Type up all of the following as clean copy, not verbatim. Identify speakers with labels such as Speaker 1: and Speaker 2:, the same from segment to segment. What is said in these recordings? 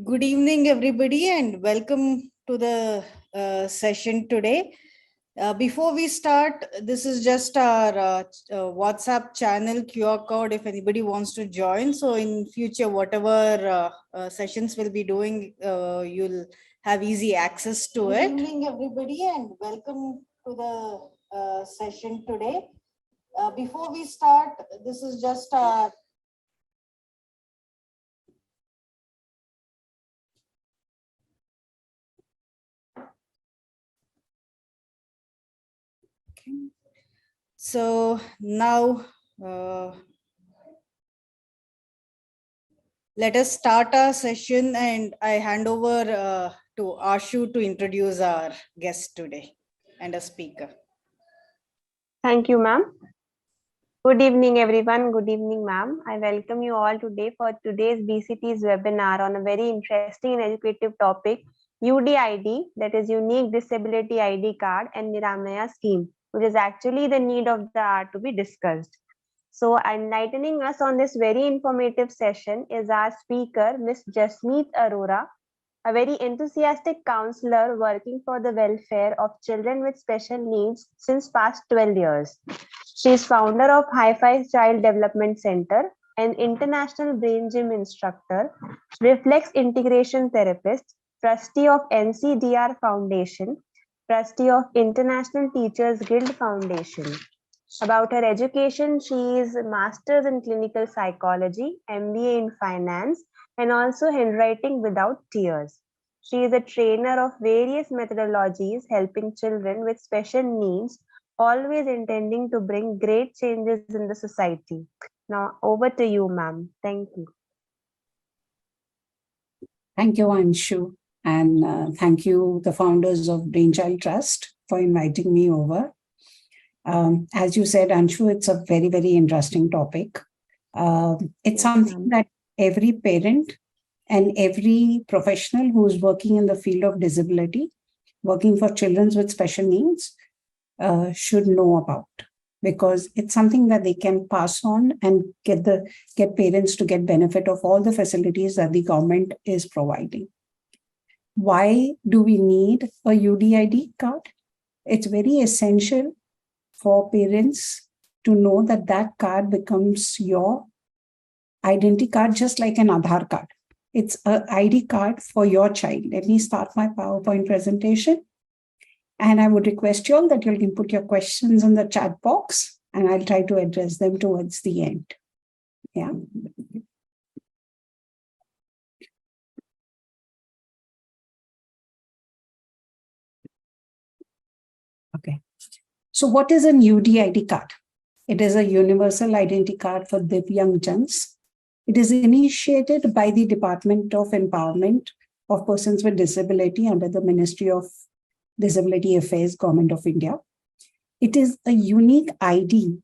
Speaker 1: Good evening, everybody, and welcome to the session today. Before we start, this is just our WhatsApp channel QR code if anybody wants to join. So in future, whatever sessions we'll be doing, you'll have easy access to it. Good evening, everybody, and welcome to the session today. Before we start, this is just our So now let us start our session, and I hand over to Ashu to introduce our guest today and a speaker.
Speaker 2: Thank you, ma'am. Good evening, everyone. Good evening, ma'am. I welcome you all today for today's BCT's webinar on a very interesting and educative topic, UDID, that is Unique Disability ID Card, and NIRAMAYA Scheme, which is actually the need of the hour to be discussed. So enlightening us on this very informative session is our speaker, Ms. Jasmeet Arora, a very enthusiastic counselor working for the welfare of children with special needs since past 12 years. She is founder of Hi-Fi Child Development Center, an international brain gym instructor, reflex integration therapist, trustee of NCDR Foundation, trustee of International Teachers Guild Foundation. About her education, she is a master's in clinical psychology, MBA in finance, and also handwriting without tears. She is a trainer of various methodologies helping children with special needs, always intending to bring great changes in the society. Now, over to you, ma'am. Thank you.
Speaker 3: Thank you, Anshu. And thank you, the founders of Brainchild Trust, for inviting me over. As you said, Anshu, it's a very, very interesting topic. It's something that every parent and every professional who's working in the field of disability, working for children with special needs, should know about, because it's something that they can pass on and get parents to get benefit of all the facilities that the government is providing. Why do we need a UDID card? It's very essential for parents to know that that card becomes your identity card, just like an Aadhaar card. It's an ID card for your child. Let me start my PowerPoint presentation. And I would request you all that you'll input your questions in the chat box, and I'll try to address them towards the end. Yeah. Okay. So what is an UDID card? It is a universal identity card for Divyangjans. It is initiated by the Department of Empowerment of Persons with Disability under the Ministry of Disability Affairs, Government of India. It is a unique ID.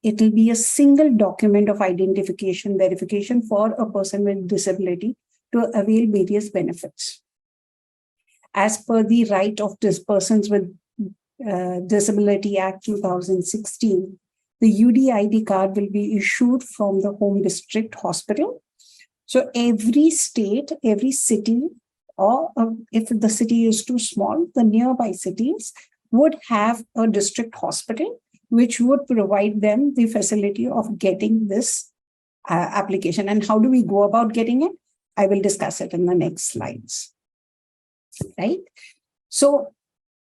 Speaker 3: It will be a single document of identification, verification for a person with disability to avail various benefits. As per the Right of Persons with Disability Act 2016, the UDID card will be issued from the home district hospital. So every state, every city, or if the city is too small, the nearby cities would have a district hospital, which would provide them the facility of getting this application. And how do we go about getting it? I will discuss it in the next slides. Right? So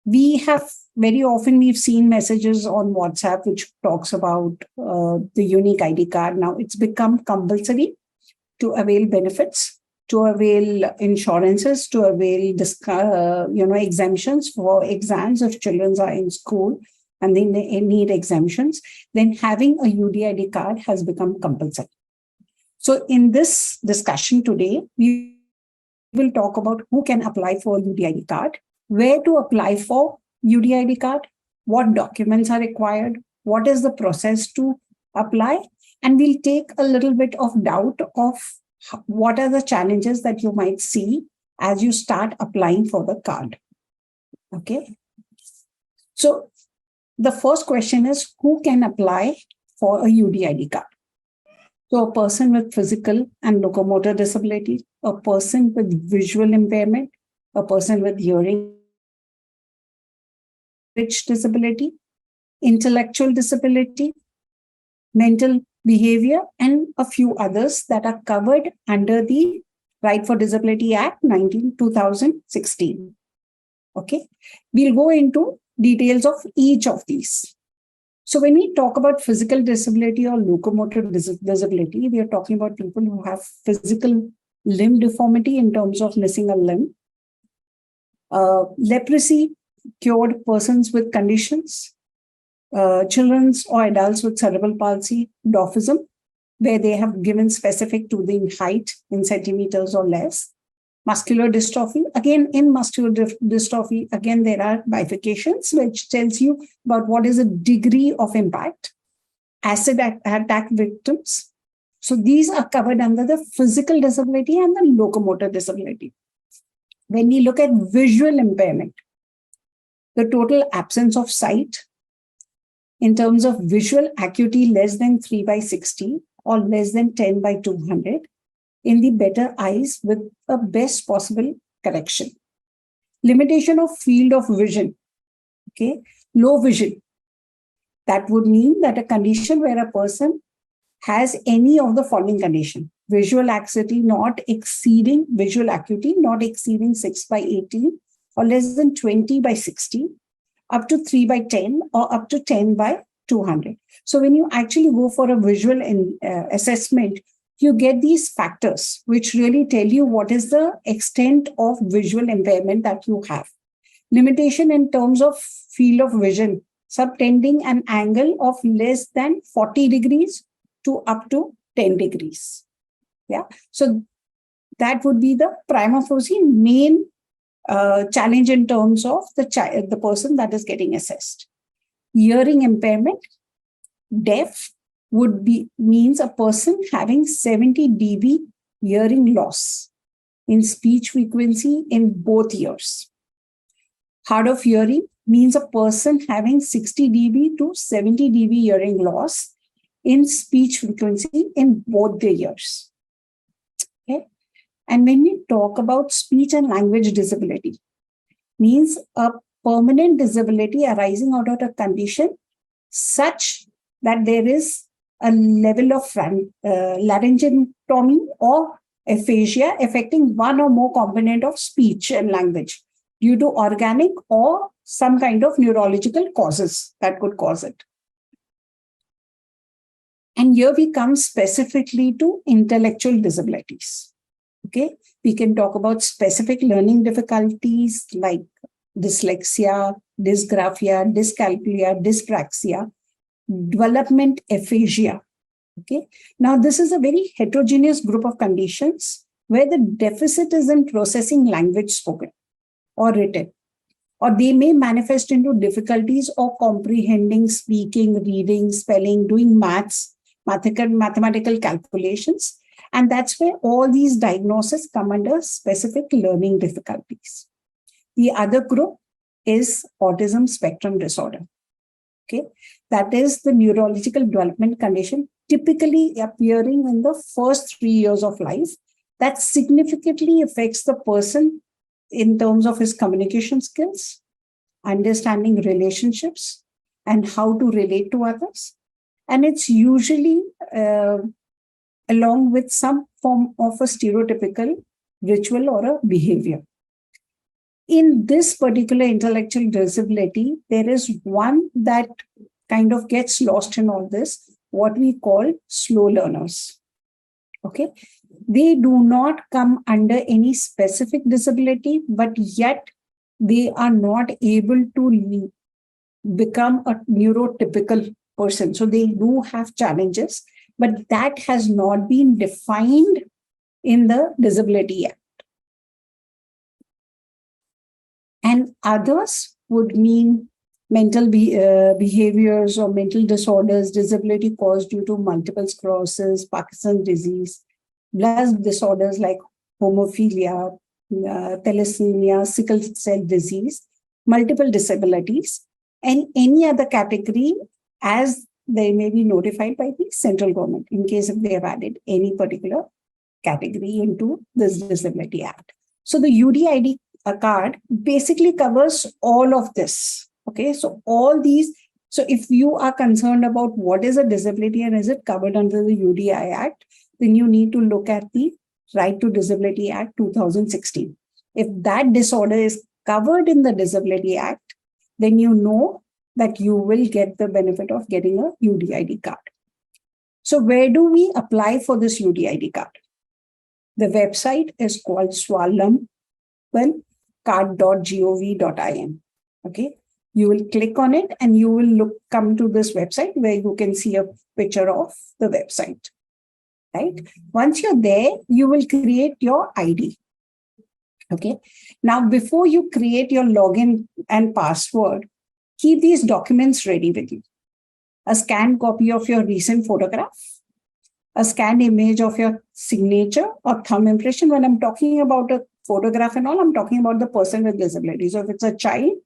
Speaker 3: we have very often we've seen messages on WhatsApp which talks about the unique ID card. Now it's become compulsory to avail benefits, to avail insurances, to avail exemptions for exams if children are in school and they need exemptions. Then having a UDID card has become compulsory. So in this discussion today, we will talk about who can apply for a UDID card, where to apply for UDID card, what documents are required, what is the process to apply, and we'll take a little bit of doubt of what are the challenges that you might see as you start applying for the card. Okay. So the first question is, who can apply for a UDID card? So a person with physical and locomotor disability, a person with visual impairment, a person with hearing disability, intellectual disability, mental behavior, and a few others that are covered under the Right for Disability Act 2016. Okay, we'll go into details of each of these. So when we talk about physical disability or locomotor disability, we are talking about people who have physical limb deformity in terms of missing a limb. Leprosy cured persons with conditions, children or adults with cerebral palsy, dwarfism, where they have given specific to the height in centimeters or less. Muscular dystrophy, again, in muscular dystrophy, again, there are bifurcations, which tells you about what is the degree of impact. Acid attack victims. So these are covered under the physical disability and the locomotor disability. When we look at visual impairment, the total absence of sight in terms of visual acuity less than 3/60 or less than 10/200 in the better eyes with a best possible correction. Limitation of field of vision, okay, low vision. That would mean that a condition where a person has any of the following condition: visual acuity not exceeding 6/18 or less than 20/60, up to 3/10 or up to 10/200. So when you actually go for a visual assessment, you get these factors which really tell you what is the extent of visual impairment that you have. Limitation in terms of field of vision, subtending an angle of less than 40 degrees to up to 10 degrees. Yeah. So that would be the prima facie main challenge in terms of the person that is getting assessed. Hearing impairment, deaf means a person having 70 dB hearing loss in speech frequency in both ears. Hard of hearing means a person having 60 dB to 70 dB hearing loss in speech frequency in both the ears. Okay. And when we talk about speech and language disability, means a permanent disability arising out of a condition such that there is a level of laryngectomy or aphasia affecting one or more component of speech and language due to organic or some kind of neurological causes that could cause it. And here we come specifically to intellectual disabilities. Okay, we can talk about specific learning difficulties like dyslexia, dysgraphia, dyscalculia, dyspraxia, development aphasia. Okay, now this is a very heterogeneous group of conditions where the deficit is in processing language spoken or written, or they may manifest into difficulties of comprehending, speaking, reading, spelling, doing mathematical calculations. And that's where all these diagnoses come under specific learning difficulties. The other group is autism spectrum disorder. Okay, that is the neurological development condition typically appearing in the first 3 years of life that significantly affects the person in terms of his communication skills, understanding relationships, and how to relate to others. And it's usually along with some form of a stereotypical ritual or a behavior. In this particular intellectual disability, there is one that kind of gets lost in all this, what we call slow learners. Okay, they do not come under any specific disability, but yet they are not able to become a neurotypical person. So they do have challenges, but that has not been defined in the Disability Act. And others would mean mental behaviors or mental disorders, disability caused due to multiple sclerosis, Parkinson's disease, blood disorders like hemophilia, thalassemia, sickle cell disease, multiple disabilities, and any other category as they may be notified by the central government in case if they have added any particular category into this Disability Act. So the UDID card basically covers all of this. Okay, so all these. So if you are concerned about what is a disability and is it covered under the UDI Act, then you need to look at the Right to Disability Act 2016. If that disorder is covered in the Disability Act, then you know that you will get the benefit of getting a UDID card. So where do we apply for this UDID card? The website is called swalambcard.gov.in. Okay, you will click on it and you will come to this website where you can see a picture of the website. Right? Once you're there, you will create your ID. Okay. Now, before you create your login and password, keep these documents ready with you. A scanned copy of your recent photograph, a scanned image of your signature or thumb impression. When I'm talking about a photograph and all, I'm talking about the person with disability. So if it's a child,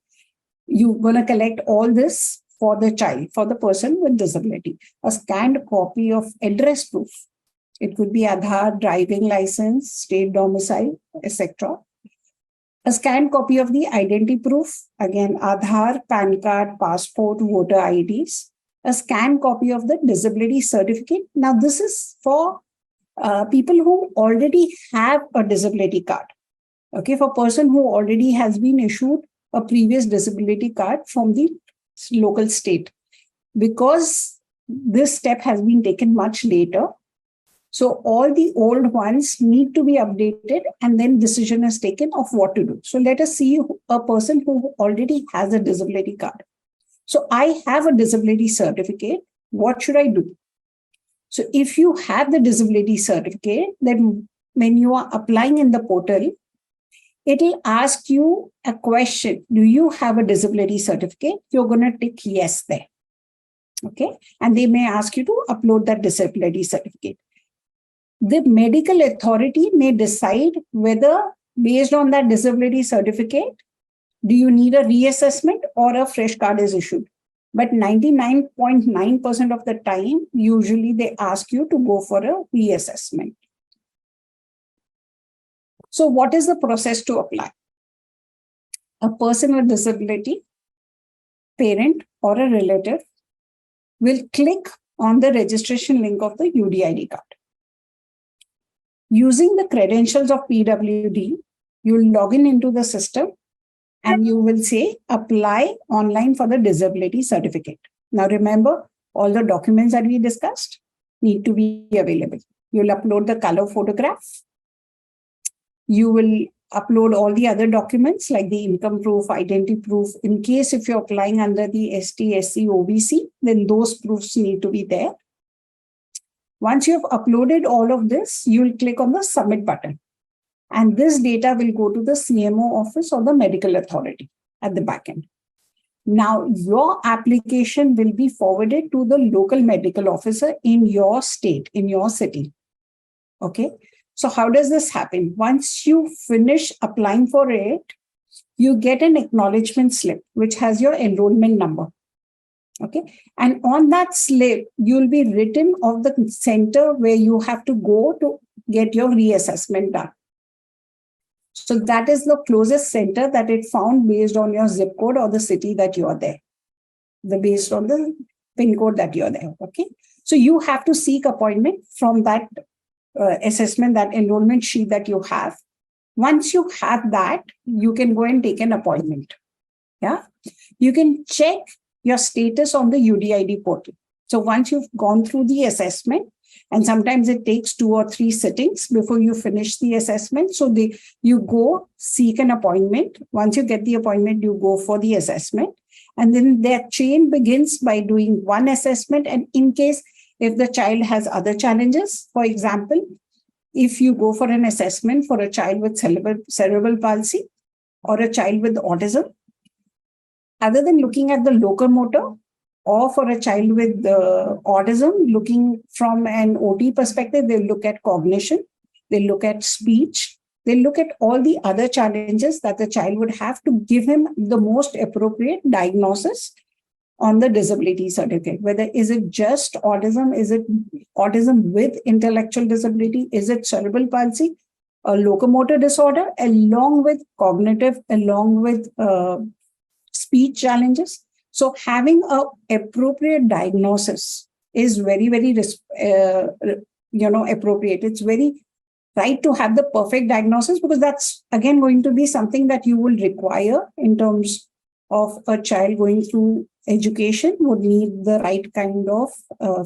Speaker 3: you're going to collect all this for the child, for the person with disability. A scanned copy of address proof. It could be Aadhaar, driving license, state domicile, etc. A scanned copy of the identity proof, again, Aadhaar, PAN card, passport, voter IDs. A scanned copy of the disability certificate. Now, this is for people who already have a disability card. Okay, for a person who already has been issued a previous disability card from the local state. Because this step has been taken much later, so all the old ones need to be updated and then decision is taken of what to do. So let us see a person who already has a disability card. So I have a disability certificate. What should I do? So if you have the disability certificate, then when you are applying in the portal, it will ask you a question. Do you have a disability certificate? You're going to tick yes there. Okay. And they may ask you to upload that disability certificate. The medical authority may decide whether, based on that disability certificate, do you need a reassessment or a fresh card is issued. But 99.9% of the time, usually they ask you to go for a reassessment. So what is the process to apply? A person with disability, parent or a relative, will click on the registration link of the UDID card. Using the credentials of PWD, you'll log into the system and you will say apply online for the disability certificate. Now remember, all the documents that we discussed need to be available. You'll upload the color photograph. You will upload all the other documents like the income proof, identity proof. In case if you're applying under the ST, SC, OBC, then those proofs need to be there. Once you have uploaded all of this, you'll click on the submit button. And this data will go to the CMO office or the medical authority at the back end. Now, your application will be forwarded to the local medical officer in your state, in your city. Okay. So how does this happen? Once you finish applying for it, you get an acknowledgement slip, which has your enrollment number. Okay. And on that slip, you'll be written of the center where you have to go to get your reassessment done. So that is the closest center that it found based on your zip code or the city that you are there, based on the PIN code that you're there. Okay. So you have to seek appointment from that assessment, that enrollment sheet that you have. Once you have that, you can go and take an appointment. Yeah. You can check your status on the UDID portal. So once you've gone through the assessment, and sometimes it takes 2 or 3 sittings before you finish the assessment. So you go seek an appointment. Once you get the appointment, you go for the assessment. And then their chain begins by doing one assessment. And in case if the child has other challenges, for example, if you go for an assessment for a child with cerebral palsy or a child with autism, other than looking at the locomotor, or for a child with autism, looking from an OT perspective, they look at cognition, they look at speech, they look at all the other challenges that the child would have to give him the most appropriate diagnosis on the disability certificate. Whether is it just autism? Is it autism with intellectual disability? Is it cerebral palsy, a locomotor disorder, along with cognitive, along with speech challenges? So having a appropriate diagnosis is very, very appropriate. It's very right to have the perfect diagnosis, because that's again going to be something that you will require in terms of a child going through education, would need the right kind of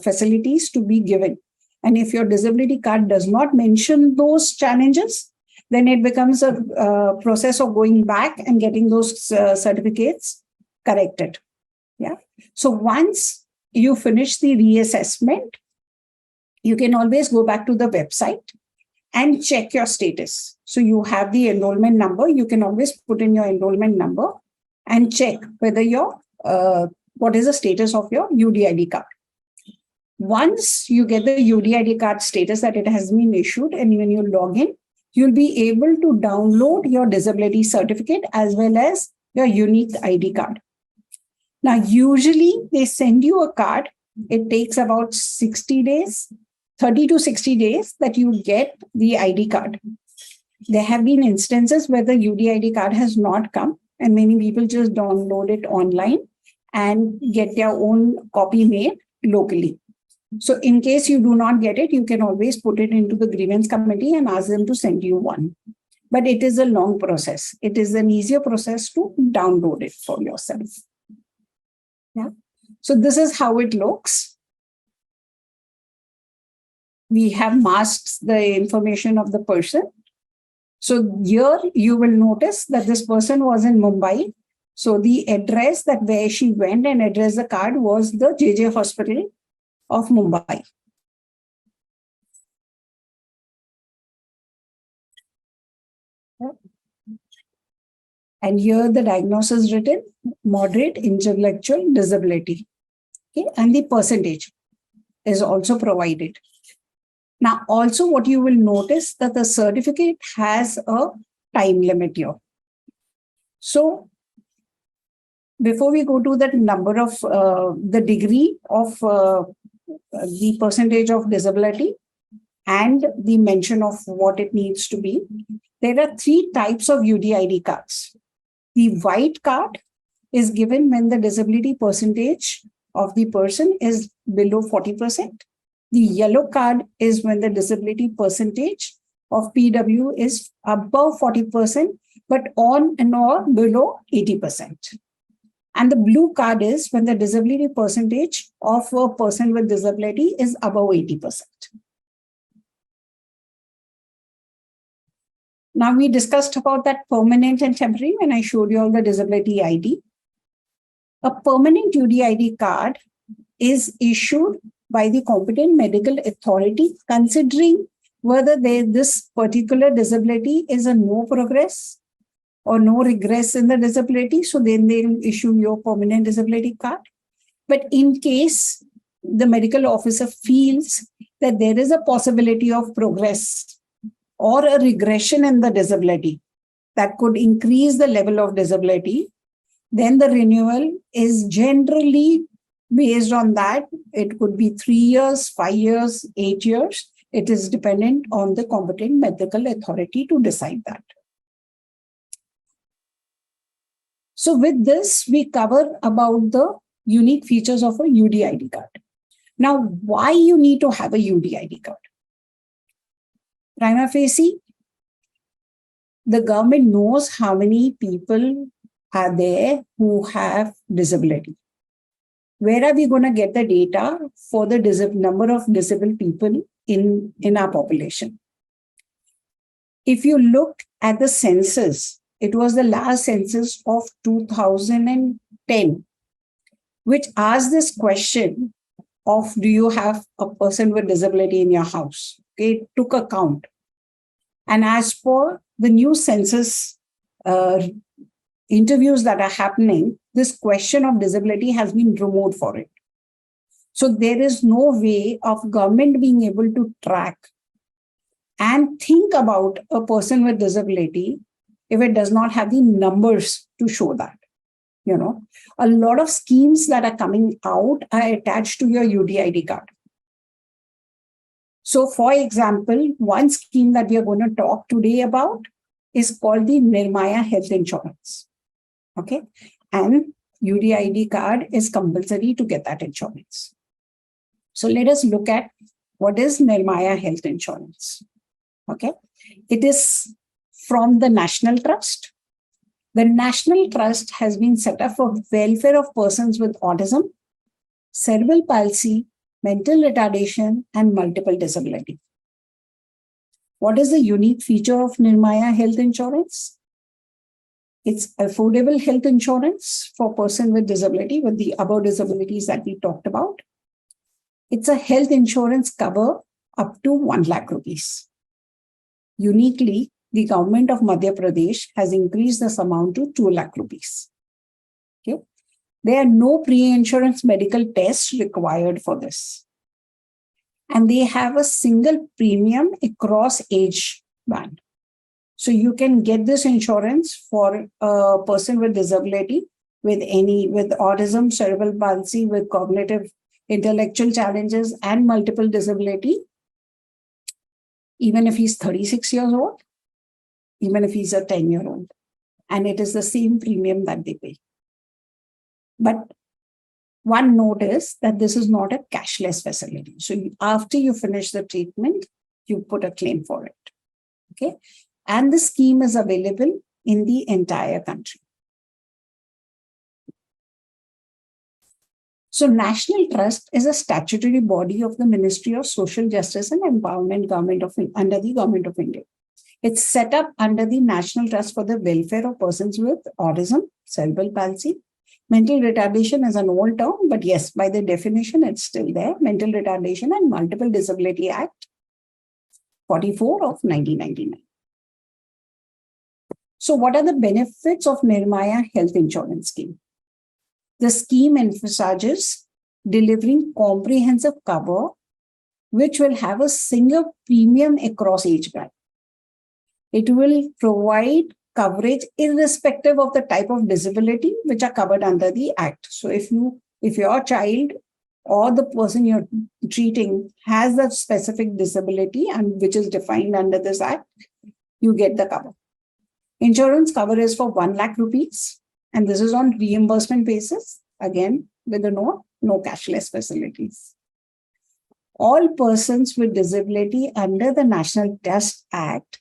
Speaker 3: facilities to be given. And if your disability card does not mention those challenges, then it becomes a process of going back and getting those certificates corrected. Yeah. So once you finish the reassessment, you can always go back to the website and check your status. So you have the enrollment number. You can always put in your enrollment number and check whether what is the status of your UDID card. Once you get the UDID card status that it has been issued, and when you log in, you'll be able to download your disability certificate as well as your unique ID card. Now, usually they send you a card. It takes about 60 days, 30 to 60 days that you get the ID card. There have been instances where the UDID card has not come, and many people just download it online and get their own copy made locally. So in case you do not get it, you can always put it into the grievance committee and ask them to send you one. But it is a long process. It is an easier process to download it for yourself. Yeah. So this is how it looks. We have masked the information of the person. So here you will notice that this person was in Mumbai. So the address that where she went and addressed the card was the JJ Hospital of Mumbai. And here the diagnosis written, moderate intellectual disability. Okay, and the percentage is also provided. Now, also what you will notice that the certificate has a time limit here. So before we go to that number of the degree of the percentage of disability and the mention of what it needs to be, there are 3 types of UDID cards. The white card is given when the disability percentage of the person is below 40%. The yellow card is when the disability percentage of PW is above 40%, but on and or below 80%. And the blue card is when the disability percentage of a person with disability is above 80%. Now we discussed about that permanent and temporary when I showed you all the disability ID. A permanent UDID card is issued by the competent medical authority considering whether this particular disability is a no progress or no regress in the disability. So then they will issue your permanent disability card. But in case the medical officer feels that there is a possibility of progress or a regression in the disability that could increase the level of disability, then the renewal is generally based on that. It could be 3 years, 5 years, 8 years. It is dependent on the competent medical authority to decide that. So with this, we cover about the unique features of a UDID card. Now, why you need to have a UDID card? Prima facie, the government knows how many people are there who have disability. Where are we going to get the data for the number of disabled people in our population? If you look at the census, it was the last census of 2010, which asked this question of, do you have a person with disability in your house? Okay, it took a count. And as for the new census interviews that are happening, this question of disability has been removed for it. So there is no way of government being able to track and think about a person with disability if it does not have the numbers to show that. A lot of schemes that are coming out are attached to your UDID card. So, for example, one scheme that we are going to talk today about is called the NIRMAYA health insurance. Okay. And UDID card is compulsory to get that insurance. So let us look at what is NIRMAYA health insurance. Okay. It is from the National Trust. The National Trust has been set up for welfare of persons with autism, cerebral palsy, mental retardation, and multiple disability. What is the unique feature of NIRMAYA health insurance? It's affordable health insurance for person with disability, with the above disabilities that we talked about. It's a health insurance cover up to 1 lakh rupees. Uniquely, the government of Madhya Pradesh has increased this amount to 2 lakh rupees. Okay. There are no pre-insurance medical tests required for this. And they have a single premium across age band. So you can get this insurance for a person with disability, with autism, cerebral palsy, with cognitive intellectual challenges and multiple disability, even if he's 36 years old, even if he's a 10-year-old. And it is the same premium that they pay. But one note is that this is not a cashless facility. So after you finish the treatment, you put a claim for it. Okay. And the scheme is available in the entire country. So National Trust is a statutory body of the Ministry of Social Justice and Empowerment under the Government of India. It's set up under the National Trust for the Welfare of Persons with Autism, Cerebral Palsy. Mental retardation is an old term, but yes, by the definition, it's still there. Mental Retardation and Multiple Disability Act 44 of 1999. So what are the benefits of NIRMAYA health insurance scheme? The scheme emphasizes delivering comprehensive cover, which will have a single premium across age band. It will provide coverage irrespective of the type of disability which are covered under the Act. So if your child or the person you're treating has a specific disability and which is defined under this Act, you get the cover. Insurance cover is for 1 lakh rupees, and this is on reimbursement basis, again, with a no cashless facilities. All persons with disability under the National Trust Act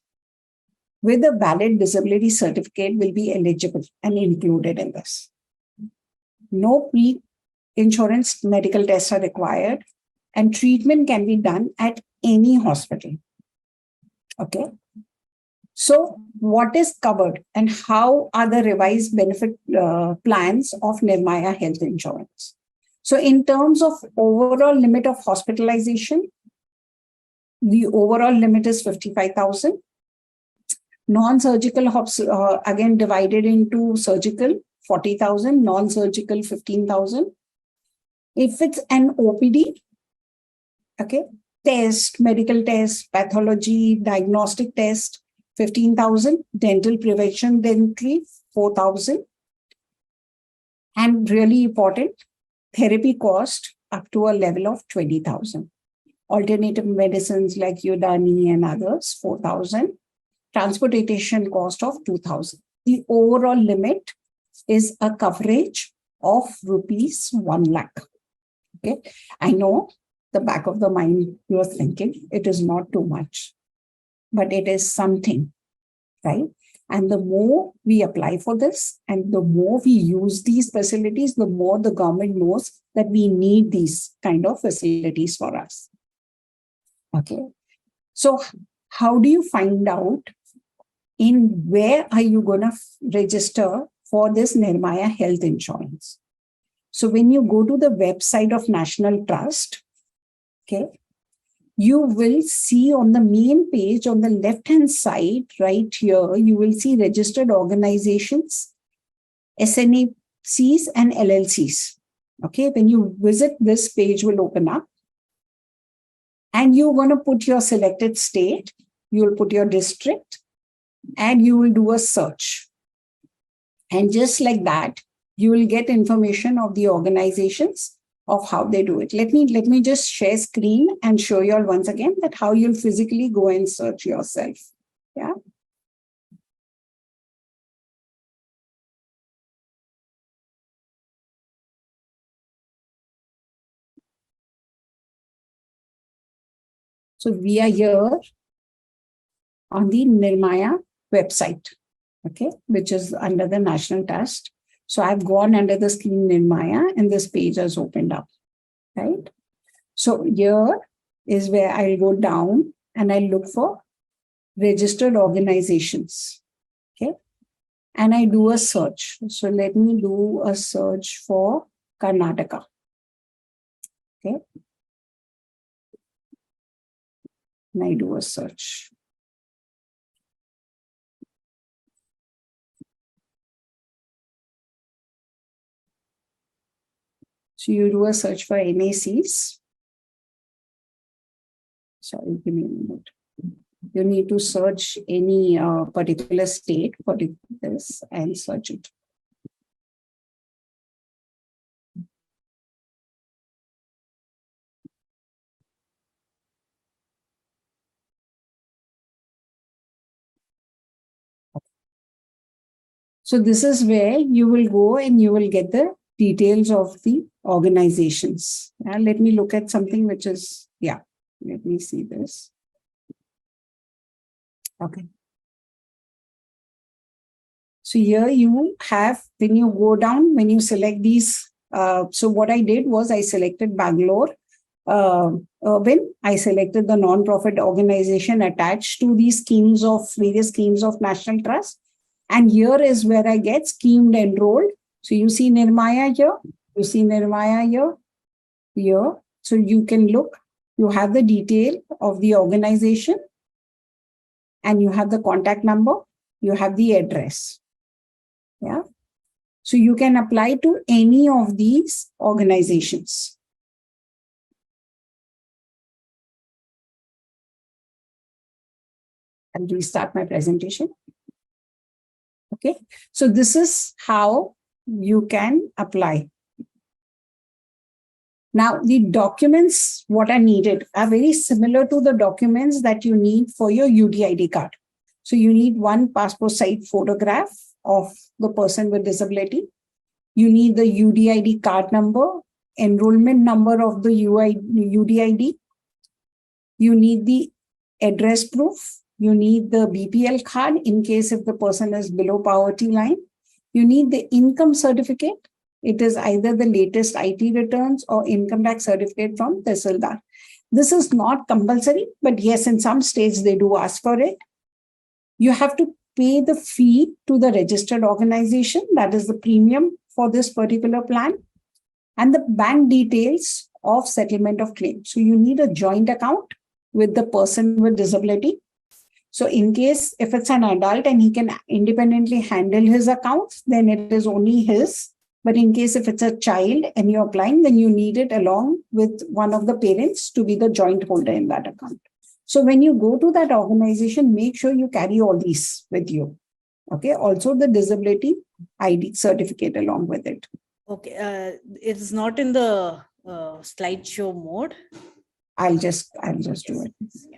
Speaker 3: with a valid disability certificate will be eligible and included in this. No pre-insurance medical tests are required, and treatment can be done at any hospital. Okay. So what is covered and how are the revised benefit plans of NIRMAYA health insurance? So in terms of overall limit of hospitalization, the overall limit is 55,000. Non-surgical, again divided into surgical, 40,000, non-surgical, 15,000. If it's an OPD, okay, test, medical test, pathology, diagnostic test, 15,000, dental prevention dentistry, 4,000. And really important, therapy cost up to a level of 20,000. Alternative medicines like UDID and others, 4,000. Transportation cost of 2,000. The overall limit is a coverage of rupees 1 lakh. Okay. I know the back of the mind you're thinking it is not too much, but it is something, right? And the more we apply for this and the more we use these facilities, the more the government knows that we need these kind of facilities for us. Okay. So how do you find out in where are you going to register for this NIRMAYA health insurance? So when you go to the website of National Trust, okay, you will see on the main page on the left-hand side, right here, you will see registered organizations, SNACs and LLCs. Okay, when you visit, this page will open up and you're going to put your selected state, you will put your district and you will do a search. And just like that, you will get information of the organizations of how they do it. Let me just share screen and show you all once again that how you'll physically go and search yourself. Yeah. So we are here on the NIRMAYA website, okay, which is under the National Trust. So I've gone under the scheme NIRMAYA and this page has opened up, right? So here is where I'll go down and I'll look for registered organizations, okay? And I do a search. So let me do a search for Karnataka, okay? And I do a search. So you do a search for NACs. Sorry, give me a minute. You need to search any particular state for this and search it. So this is where you will go and you will get the details of the organizations. And let me look at something which is, yeah, let me see this. Okay. So here you have, when you go down, when you select these, so what I did was I selected Bangalore Urban. I selected the non-profit organization attached to these schemes of various schemes of National Trust. And here is where I get schemed enrolled. So you see Nirmaya here, you see Nirmaya here. So you can look, you have the detail of the organization and you have the contact number, you have the address. Yeah. So you can apply to any of these organizations. I'll restart my presentation. Okay. So this is how you can apply. Now, the documents, what are needed, are very similar to the documents that you need for your UDID card. So you need one passport size photograph of the person with disability. You need the UDID card number, enrollment number of the UDID. You need the address proof. You need the BPL card in case if the person is below poverty line. You need the income certificate. It is either the latest IT returns or income tax certificate from Tehsildar. This is not compulsory, but yes, in some states they do ask for it. You have to pay the fee to the registered organization, that is the premium for this particular plan, and the bank details of settlement of claim. So you need a joint account with the person with disability. So in case if it's an adult and he can independently handle his accounts, then it is only his. But in case if it's a child and you're applying, then you need it along with one of the parents to be the joint holder in that account. So when you go to that organization, make sure you carry all these with you. Okay. Also the disability ID certificate along with it.
Speaker 1: Okay. It's not in the slideshow mode.
Speaker 3: I'll just do it.
Speaker 1: Yeah.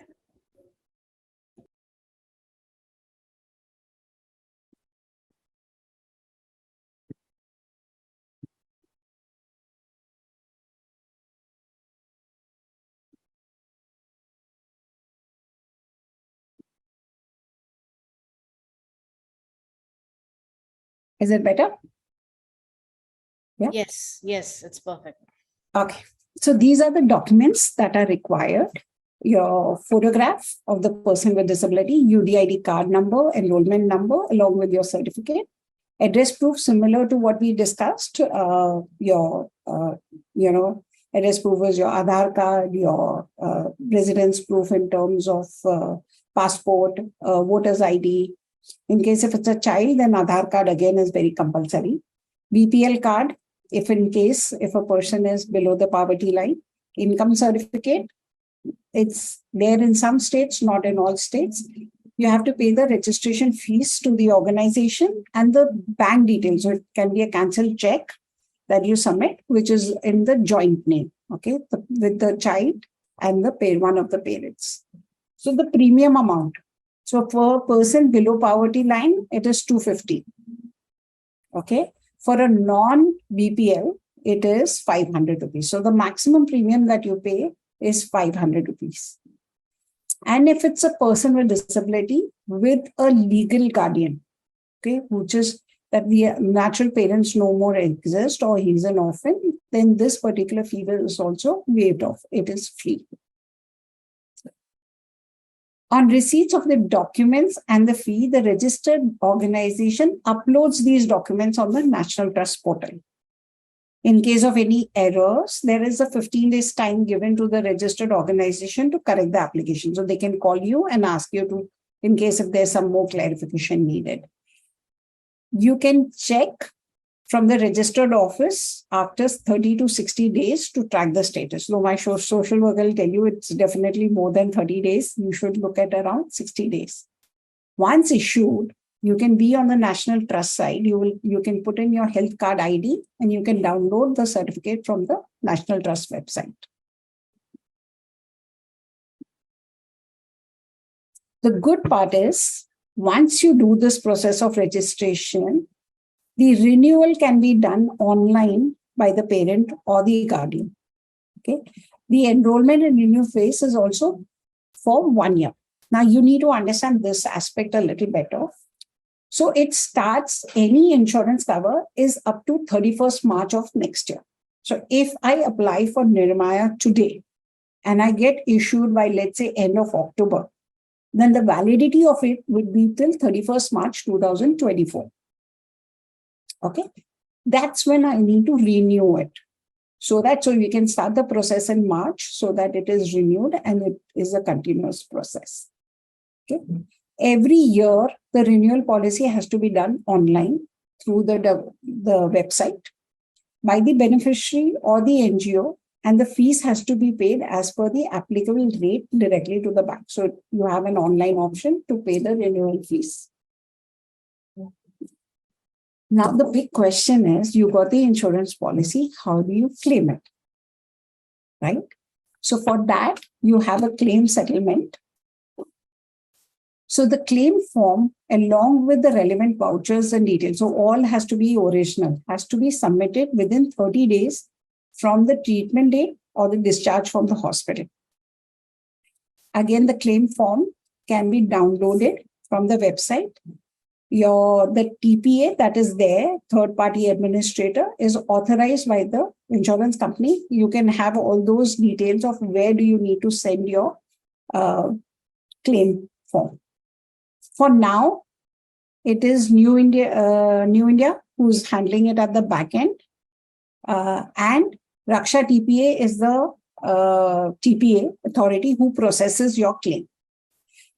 Speaker 3: Is it better?
Speaker 1: Yeah. Yes, it's perfect.
Speaker 3: Okay. So these are the documents that are required. Your photograph of the person with disability, UDID card number, enrollment number, along with your certificate. Address proof similar to what we discussed. Your address proof is your Aadhaar card, your residence proof in terms of passport, voter's ID. In case if it's a child, then Aadhaar card again is very compulsory. BPL card, if in case if a person is below the poverty line. Income certificate, it's there in some states, not in all states. you have to pay the registration fees to the organization and the bank details. So it can be a cancelled check that you submit, which is in the joint name, okay, with the child and one of the parents. So the premium amount. So for a person below poverty line, it is 250. Okay. For a non-BPL, it is 500 rupees. So the maximum premium that you pay is 500 rupees. And if it's a person with disability with a legal guardian, okay, which is that the natural parents no more exist or he's an orphan, then this particular fee is also waived off. It is free. On receipts of the documents and the fee, the registered organization uploads these documents on the National Trust portal. In case of any errors, there is a 15 days time given to the registered organization to correct the application. So they can call you and ask you to, in case if there's some more clarification needed. You can check from the registered office after 30 to 60 days to track the status. So my social worker will tell you it's definitely more than 30 days. You should look at around 60 days. Once issued, you can be on the National Trust side. You can put in your health card ID and you can download the certificate from the National Trust website. The good part is, once you do this process of registration, the renewal can be done online by the parent or the guardian. Okay. The enrollment and renewal phase is also for 1 year. Now you need to understand this aspect a little better. So it starts, any insurance cover is up to 31st March of next year. So if I apply for NIRAMAYA today and I get issued by, let's say, end of October, then the validity of it would be till 31st March 2024. Okay, that's when I need to renew it. So we can start the process in March so that it is renewed and it is a continuous process. Okay. Every year, the renewal policy has to be done online through the website by the beneficiary or the NGO, and the fees has to be paid as per the applicable rate directly to the bank. So you have an online option to pay the renewal fees. Now, the big question is, you got the insurance policy, how do you claim it? Right? So for that, you have a claim settlement. So the claim form, along with the relevant vouchers and details, so all has to be original, has to be submitted within 30 days from the treatment date or the discharge from the hospital. Again, the claim form can be downloaded from the website. The TPA that is there, third party administrator, is authorized by the insurance company. You can have all those details of where do you need to send your claim form. For now, it is New India who's handling it at the back end. And Raksha TPA is the TPA authority who processes your claim.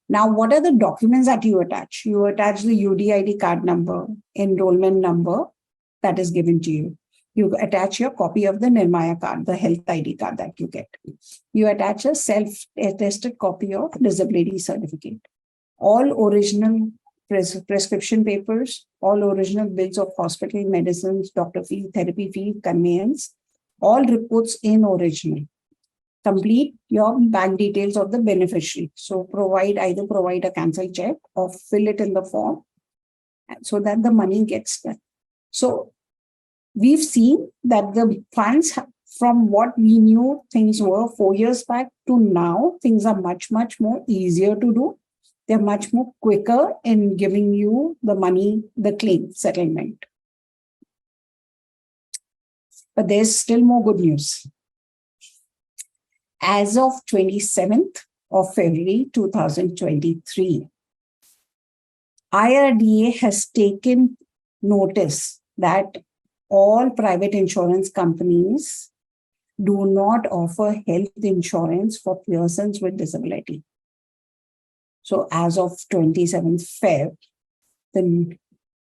Speaker 3: Now, what are the documents that you attach? You attach the UDID card number, enrollment number that is given to you. You attach your copy of the Nirmaya card, the health ID card that you get. You attach a self-attested copy of disability certificate. All original prescription papers, all original bills of hospital, medicines, doctor fee, therapy fee, conveyance, all reports in original. Complete your bank details of the beneficiary. So either provide a cancelled check or fill it in the form so that the money gets done. So we've seen that the funds, from what we knew things were 4 years back to now, things are much, much more easier to do. They're much more quicker in giving you the money, the claim settlement. But there's still more good news. As of 27th of February 2023, IRDA has taken notice that all private insurance companies do not offer health insurance for persons with disability. So as of 27th Feb, the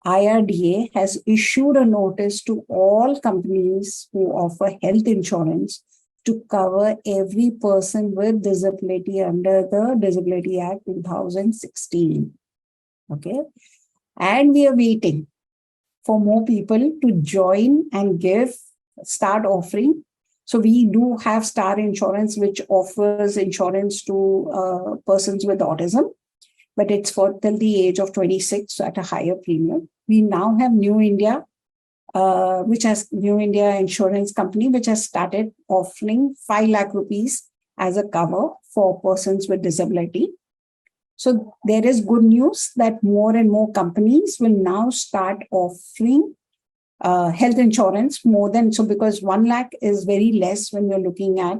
Speaker 3: IRDA has issued a notice to all companies who offer health insurance to cover every person with disability under the Disability Act 2016. Okay. And we are waiting for more people to join and start offering. So we do have Star Insurance, which offers insurance to persons with autism, but it's for till the age of 26 at a higher premium. We now have New India, New India Insurance Company, which has started offering 5 lakh rupees as a cover for persons with disability. So there is good news that more and more companies will now start offering health insurance more than, so because 1 lakh is very less when you're looking at,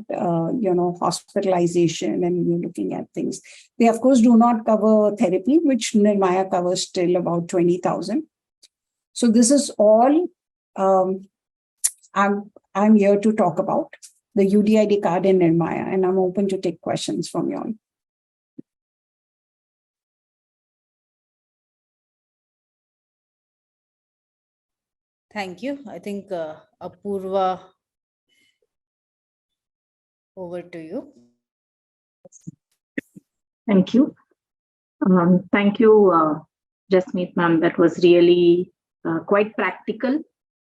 Speaker 3: hospitalization and you're looking at things. They of course do not cover therapy, which Nirmaya covers till about 20,000. So this is all I'm here to talk about, the UDID card in Nirmaya, and I'm open to take questions from you all.
Speaker 1: Thank you. I think Apurva, over to you.
Speaker 4: Thank you. Thank you, Jasmeet ma'am. That was really quite practical.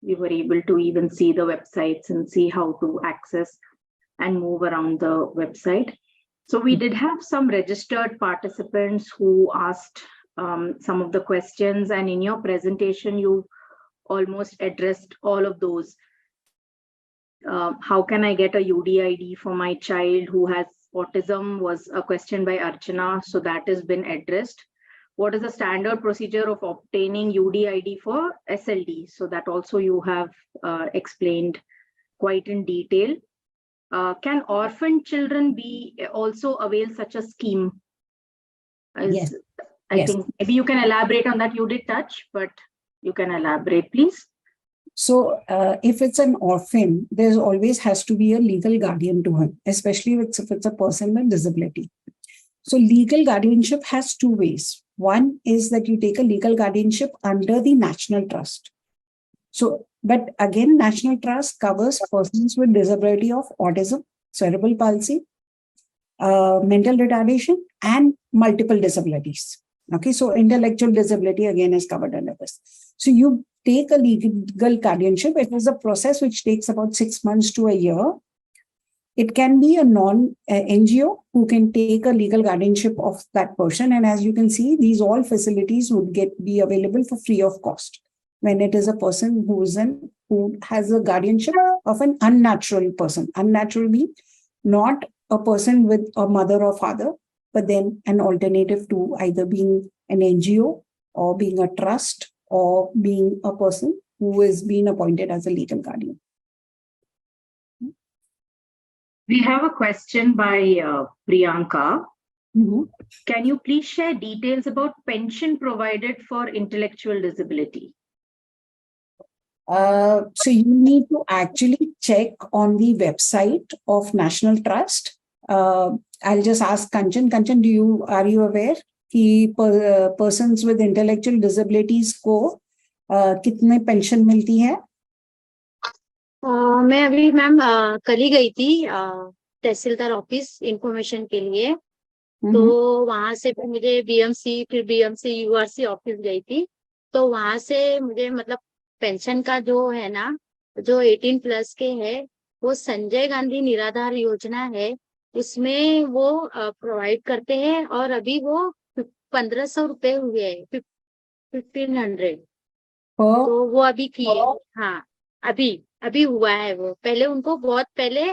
Speaker 4: We were able to even see the websites and see how to access and move around the website. So we did have some registered participants who asked some of the questions, and in your presentation, you almost addressed all of those. How can I get a UDID for my child who has autism was a question by Archana, so that has been addressed. What is the standard procedure of obtaining UDID for SLD? So that also you have explained quite in detail. Can orphan children also avail such a scheme?
Speaker 3: Yes.
Speaker 4: I think maybe you can elaborate on that. You did touch, but you can elaborate, please.
Speaker 3: So if it's an orphan, there always has to be a legal guardian to him, especially if it's a person with disability. So legal guardianship has 2 ways. One is that you take a legal guardianship under the National Trust. So, but again, National Trust covers persons with disability of autism, cerebral palsy, mental retardation, and multiple disabilities. Okay, so intellectual disability again is covered under this. So you take a legal guardianship. It is a process which takes about 6 months to a year. It can be a non-NGO who can take a legal guardianship of that person. And as you can see, these all facilities would be available for free of cost when it is a person who has a guardianship of an unnatural person. Unnatural being not a person with a mother or father, but then an alternative to either being an NGO or being a trust or being a person who is being appointed as a legal guardian.
Speaker 4: We have a question by Priyanka.
Speaker 3: Mm-hmm.
Speaker 4: Can you please share details about pension provided for intellectual disability?
Speaker 3: So you need to actually check on the website of National Trust. I'll just ask Kanchan. Kanchan, are you aware कि persons with intellectual disabilities को कितने pension मिलती है?
Speaker 5: मैं अभी ma'am कल ही गई थी तहसीलदार ऑफिस इंफॉर्मेशन के लिए, तो वहां से फिर मुझे बीएमसी यूआरसी ऑफिस गई थी, तो वहां से मुझे मतलब पेंशन का जो है ना, जो 18+ के है, वो संजय गांधी निराधार योजना है, उसमें वो प्रोवाइड करते हैं, और अभी वो 1500 रुपए हुए है, 1500, तो वो अभी किए, हाँ अभी हुआ है वो। पहले उनको बहुत पहले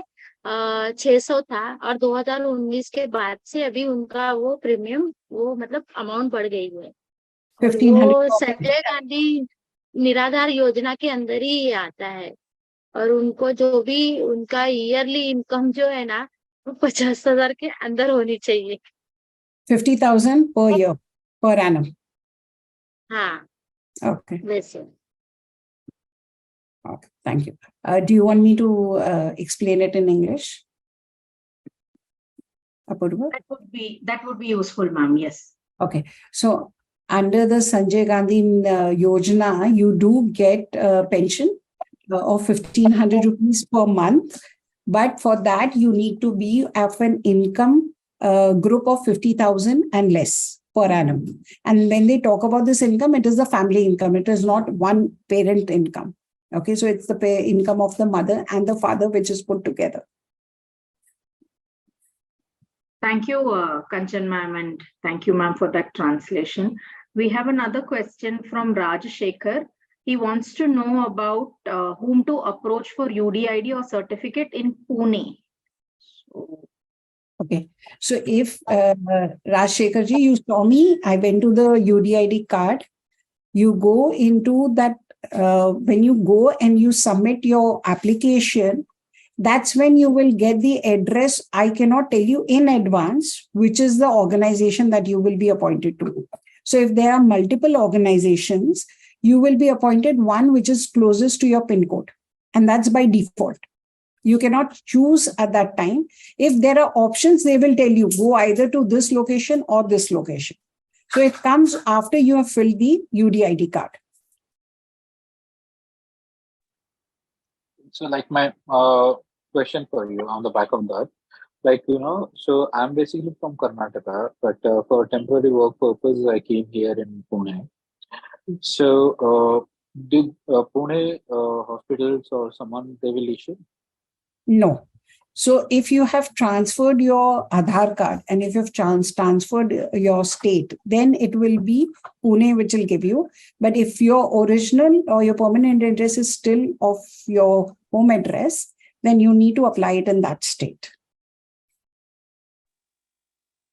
Speaker 5: 600 था, और 2019 के बाद से अभी उनका वो प्रीमियम वो मतलब अमाउंट बढ़ गई है। वो संजय गांधी निराधार योजना के अंदर ही आता है, और उनको जो भी उनका ईयरली इनकम जो है ना, वो 50,000 के अंदर होनी चाहिए।
Speaker 3: 50,000 per year, per annum.
Speaker 5: हाँ,
Speaker 3: Okay.
Speaker 5: वैसे।
Speaker 3: Okay, thank you. Do you want me to explain it in English? Apurva?
Speaker 4: That would be useful, ma'am. Yes.
Speaker 3: Okay. So under the Sanjay Gandhi Yojana, you do get a pension of 1,500 rupees per month, But for that, you need to be of an income group of 50,000 and less per annum. And when they talk about this income, it is the family income. It is not one parent income. Okay, so it's the income of the mother and the father, which is put together.
Speaker 4: Thank you, Kanchan ma'am, and thank you, ma'am, for that translation. We have another question from Rajshekhar. He wants to know about whom to approach for UDID or certificate in Pune.
Speaker 3: Okay, so if Rajshekhar ji, you saw me, I went to the UDID card. You go into that, when you go and you submit your application, that's when you will get the address. I cannot tell you in advance which is the organization that you will be appointed to. So if there are multiple organizations, you will be appointed one which is closest to your PIN code. And that's by default. You cannot choose at that time. If there are options, they will tell you, go either to this location or this location. So it comes after you have filled the UDID card.
Speaker 6: So like my question for you on the back of that, like, so I'm basically from Karnataka, but for temporary work purpose, I came here in Pune. So did Pune hospitals or someone, they will issue?
Speaker 3: No. So if you have transferred your Aadhaar card and if you've transferred your state, then it will be Pune which will give you. But if your original or your permanent address is still of your home address, then you need to apply it in that state.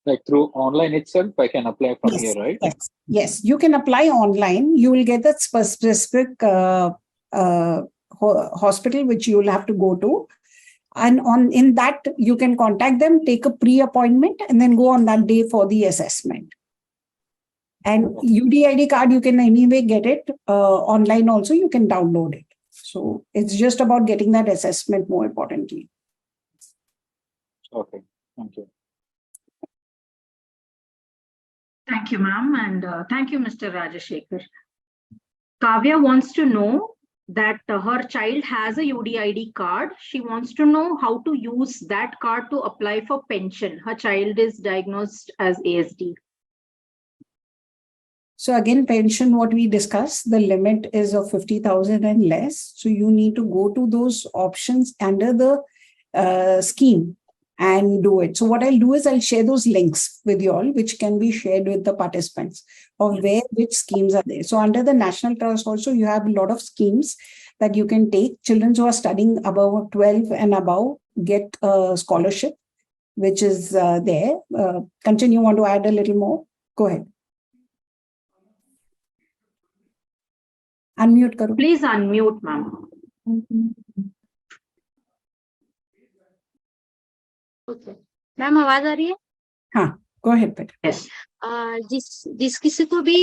Speaker 6: Like through online itself, I can apply from here, right?
Speaker 3: Yes, yes, you can apply online. You will get that specific hospital which you will have to go to. And in that, you can contact them, take a pre-appointment, and then go on that day for the assessment. And UDID card, you can anyway get it online also. You can download it. So it's just about getting that assessment more importantly.
Speaker 6: Okay, thank you.
Speaker 4: Thank you, ma'am, and thank you, Mr. Rajashekhar. Kavya wants to know that her child has a UDID card. She wants to know how to use that card to apply for pension. Her child is diagnosed as ASD.
Speaker 3: So again, pension, what we discussed, the limit is of 50,000 and less. So you need to go to those options under the scheme and do it. So what I'll do is I'll share those links with you all, which can be shared with the participants of which schemes are there. So under the National Trust also, you have a lot of schemes that you can take. Children who are studying above 12 and above get a scholarship, which is there. Kanchan, you want to add a little more? Go ahead. Unmute karo.
Speaker 4: Please unmute, ma'am.
Speaker 5: Okay ma'am आवाज आ रही है?
Speaker 3: हाँ, go ahead, बेटा.
Speaker 4: Yes.
Speaker 5: जिस किसी को भी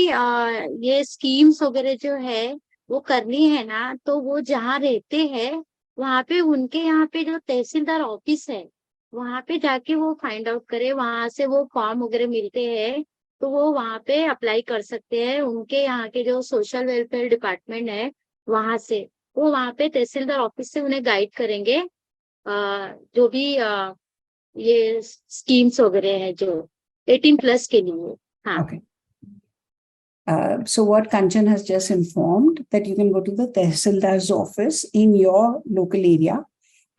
Speaker 5: ये स्कीम्स वगैरह जो है वो करनी है ना, तो वो जहाँ रहते हैं वहाँ पे उनके यहाँ पे जो तहसीलदार ऑफिस है वहाँ पे जाके वो फाइंड आउट करे, वहां से वो फॉर्म वगैरह मिलते हैं तो वो वहाँ पे अप्लाई कर सकते हैं. उनके यहाँ के जो सोशल वेलफेयर डिपार्टमेंट है वहां से वो वहाँ पे तहसीलदार ऑफिस से उन्हें गाइड करेंगे जो भी ये स्कीम्स वगैरह है जो 18+ के लिए. हाँ.
Speaker 3: Okay. So what Kanchan has just informed, that you can go to the Tehsildar's office in your local area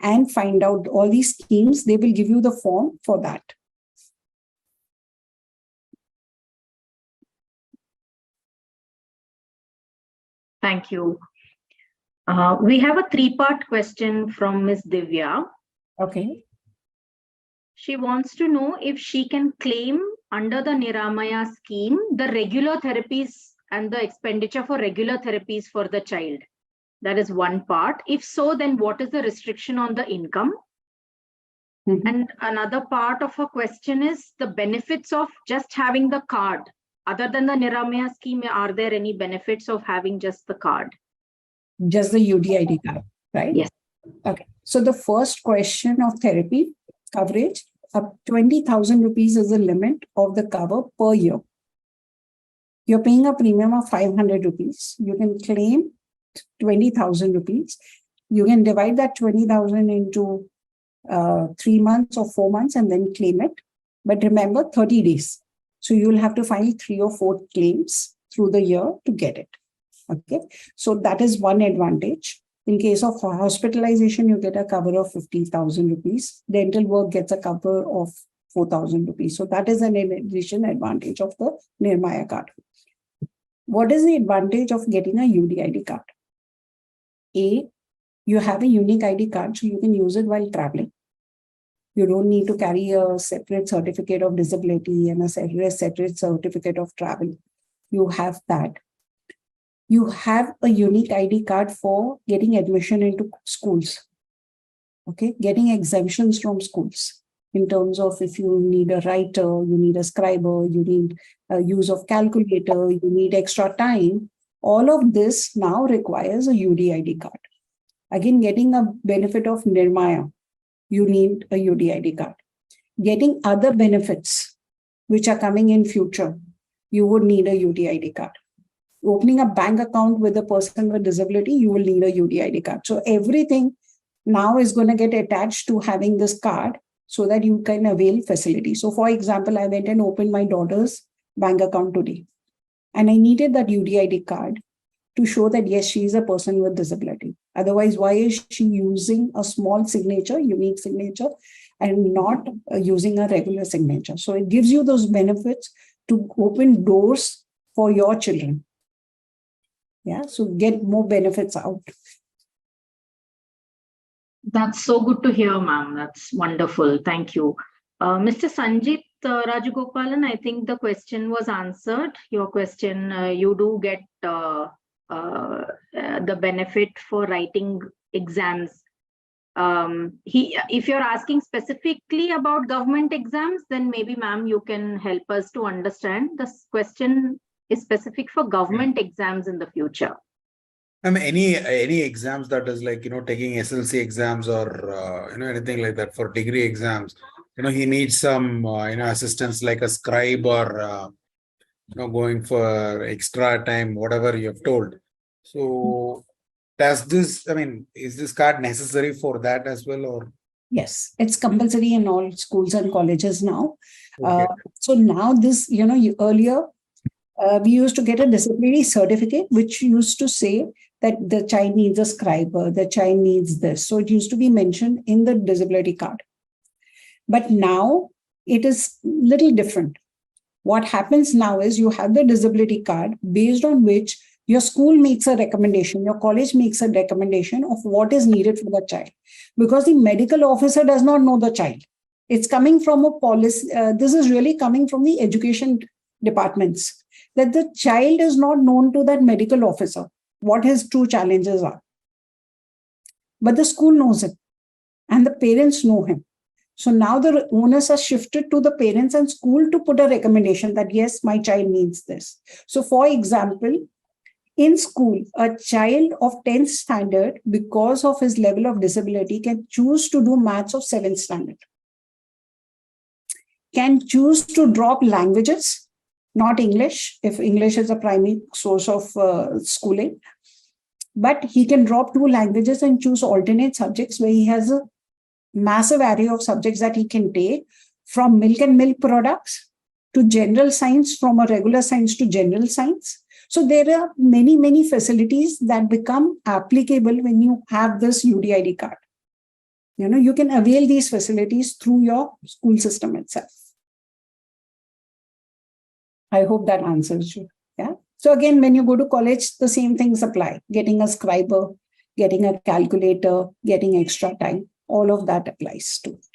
Speaker 3: and find out all these schemes. They will give you the form for that.
Speaker 4: Thank you. We have a 3-part question from Ms. Divya.
Speaker 3: Okay.
Speaker 4: She wants to know if she can claim under the NIRAMAYA scheme the regular therapies and the expenditure for regular therapies for the child. That is one part. If so, then what is the restriction on the income?
Speaker 3: Mm-hmm.
Speaker 4: And another part of her question is the benefits of just having the card. Other than the NIRAMAYA scheme, are there any benefits of having just the card?
Speaker 3: Just the UDID card, right?
Speaker 4: Yes.
Speaker 3: Okay. So the first question of therapy coverage, 20,000 rupees is the limit of the cover per year. You're paying a premium of 500 rupees. You can claim 20,000 rupees. You can divide that 20,000 into 3 months or 4 months and then claim it. But remember, 30 days. So you'll have to file 3 or 4 claims through the year to get it. Okay, so that is one advantage. In case of hospitalization, you get a cover of 50,000 rupees. Dental work gets a cover of 4,000 rupees. So that is an additional advantage of the Nirmaya card. What is the advantage of getting a UDID card? A, you have a unique ID card, so you can use it while traveling. You don't need to carry a separate certificate of disability and a separate certificate of travel. You have that. You have a unique ID card for getting admission into schools. Okay, getting exemptions from schools in terms of if you need a writer, you need a scriber, you need a use of calculator, you need extra time. All of this now requires a UDID card. Again, getting a benefit of Nirmaya, you need a UDID card. Getting other benefits which are coming in future, you would need a UDID card. Opening a bank account with a person with disability, you will need a UDID card. So everything now is going to get attached to having this card so that you can avail facilities. So for example, I went and opened my daughter's bank account today. And I needed that UDID card to show that, yes, she is a person with disability. Otherwise, why is she using a small signature, unique signature, and not using a regular signature? So it gives you those benefits to open doors for your children. Yeah, so get more benefits out.
Speaker 4: That's so good to hear, ma'am. That's wonderful. Thank you. Mr. Sanjit Rajagopalan, I think the question was answered. Your question, you do get the benefit for writing exams. If you're asking specifically about government exams, then maybe, ma'am, you can help us to understand. This question is specific for government exams in the future.
Speaker 7: Any exams that is like, taking SLC exams or, anything like that for degree exams, he needs some, assistance like a scribe or, going for extra time, whatever you have told. So does this, is this card necessary for that as well, or?
Speaker 3: Yes, it's compulsory in all schools and colleges now.
Speaker 7: Okay.
Speaker 3: So now this, earlier, we used to get a disability certificate, which used to say that the child needs a scriber, the child needs this. So it used to be mentioned in the disability card. But now it is little different. What happens now is you have the disability card based on which your school makes a recommendation, your college makes a recommendation of what is needed for the child. Because the medical officer does not know the child. It's coming from a policy. This is really coming from the education departments, that the child is not known to that medical officer what his true challenges are. But the school knows him and the parents know him. So now the onus are shifted to the parents and school to put a recommendation that, yes, my child needs this. So for example, in school, a child of 10th standard, because of his level of disability, can choose to do maths of 7th standard. Can choose to drop languages, not English, if English is a primary source of schooling. But he can drop 2 languages and choose alternate subjects where he has a massive array of subjects that he can take, from milk and milk products to general science, from a regular science to general science. So there are many, many facilities that become applicable when you have this UDID card. You can avail these facilities through your school system itself. I hope that answers you. Yeah. So again, when you go to college, the same things apply. Getting a scriber, getting a calculator, getting extra time, all of that applies to it.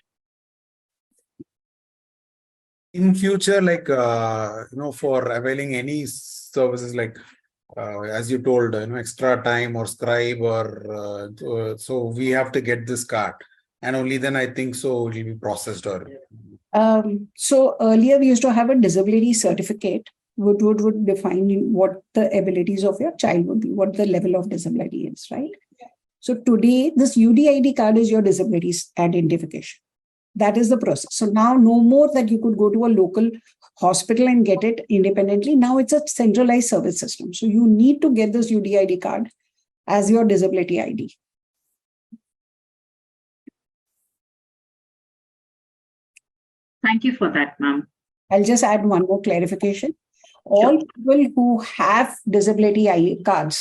Speaker 7: In future, like, for availing any services, like, as you told, extra time or scribe or, so we have to get this card. And only then I think so it will be processed or.
Speaker 3: So earlier we used to have a disability certificate, would define what the abilities of your child would be, what the level of disability is, right? So today, this UDID card is your disability identification. That is the process. So now no more that you could go to a local hospital and get it independently. Now it's a centralized service system. So you need to get this UDID card as your disability ID.
Speaker 4: Thank you for that, ma'am.
Speaker 3: I'll just add one more clarification. All
Speaker 4: Sure.
Speaker 3: people who have disability ID cards,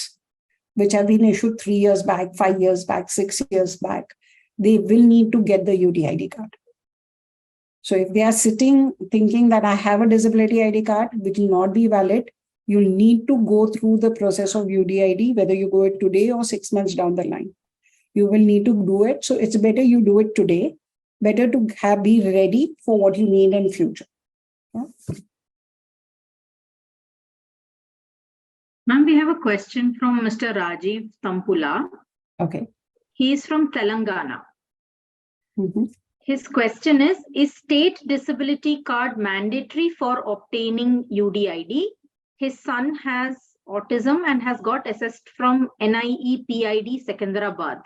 Speaker 3: which have been issued 3 years back, 5 years back, 6 years back, they will need to get the UDID card. So if they are sitting thinking that I have a disability ID card, which will not be valid, you'll need to go through the process of UDID, whether you go it today or 6 months down the line. You will need to do it. So it's better you do it today. Better to be ready for what you need in future. Yeah.
Speaker 4: Ma'am, we have a question from Mr. Rajiv Tampula.
Speaker 3: Okay.
Speaker 4: He is from Telangana.
Speaker 3: Mm-hmm.
Speaker 4: His question is state disability card mandatory for obtaining UDID? His son has autism and has got assessed from NIE Secunderabad.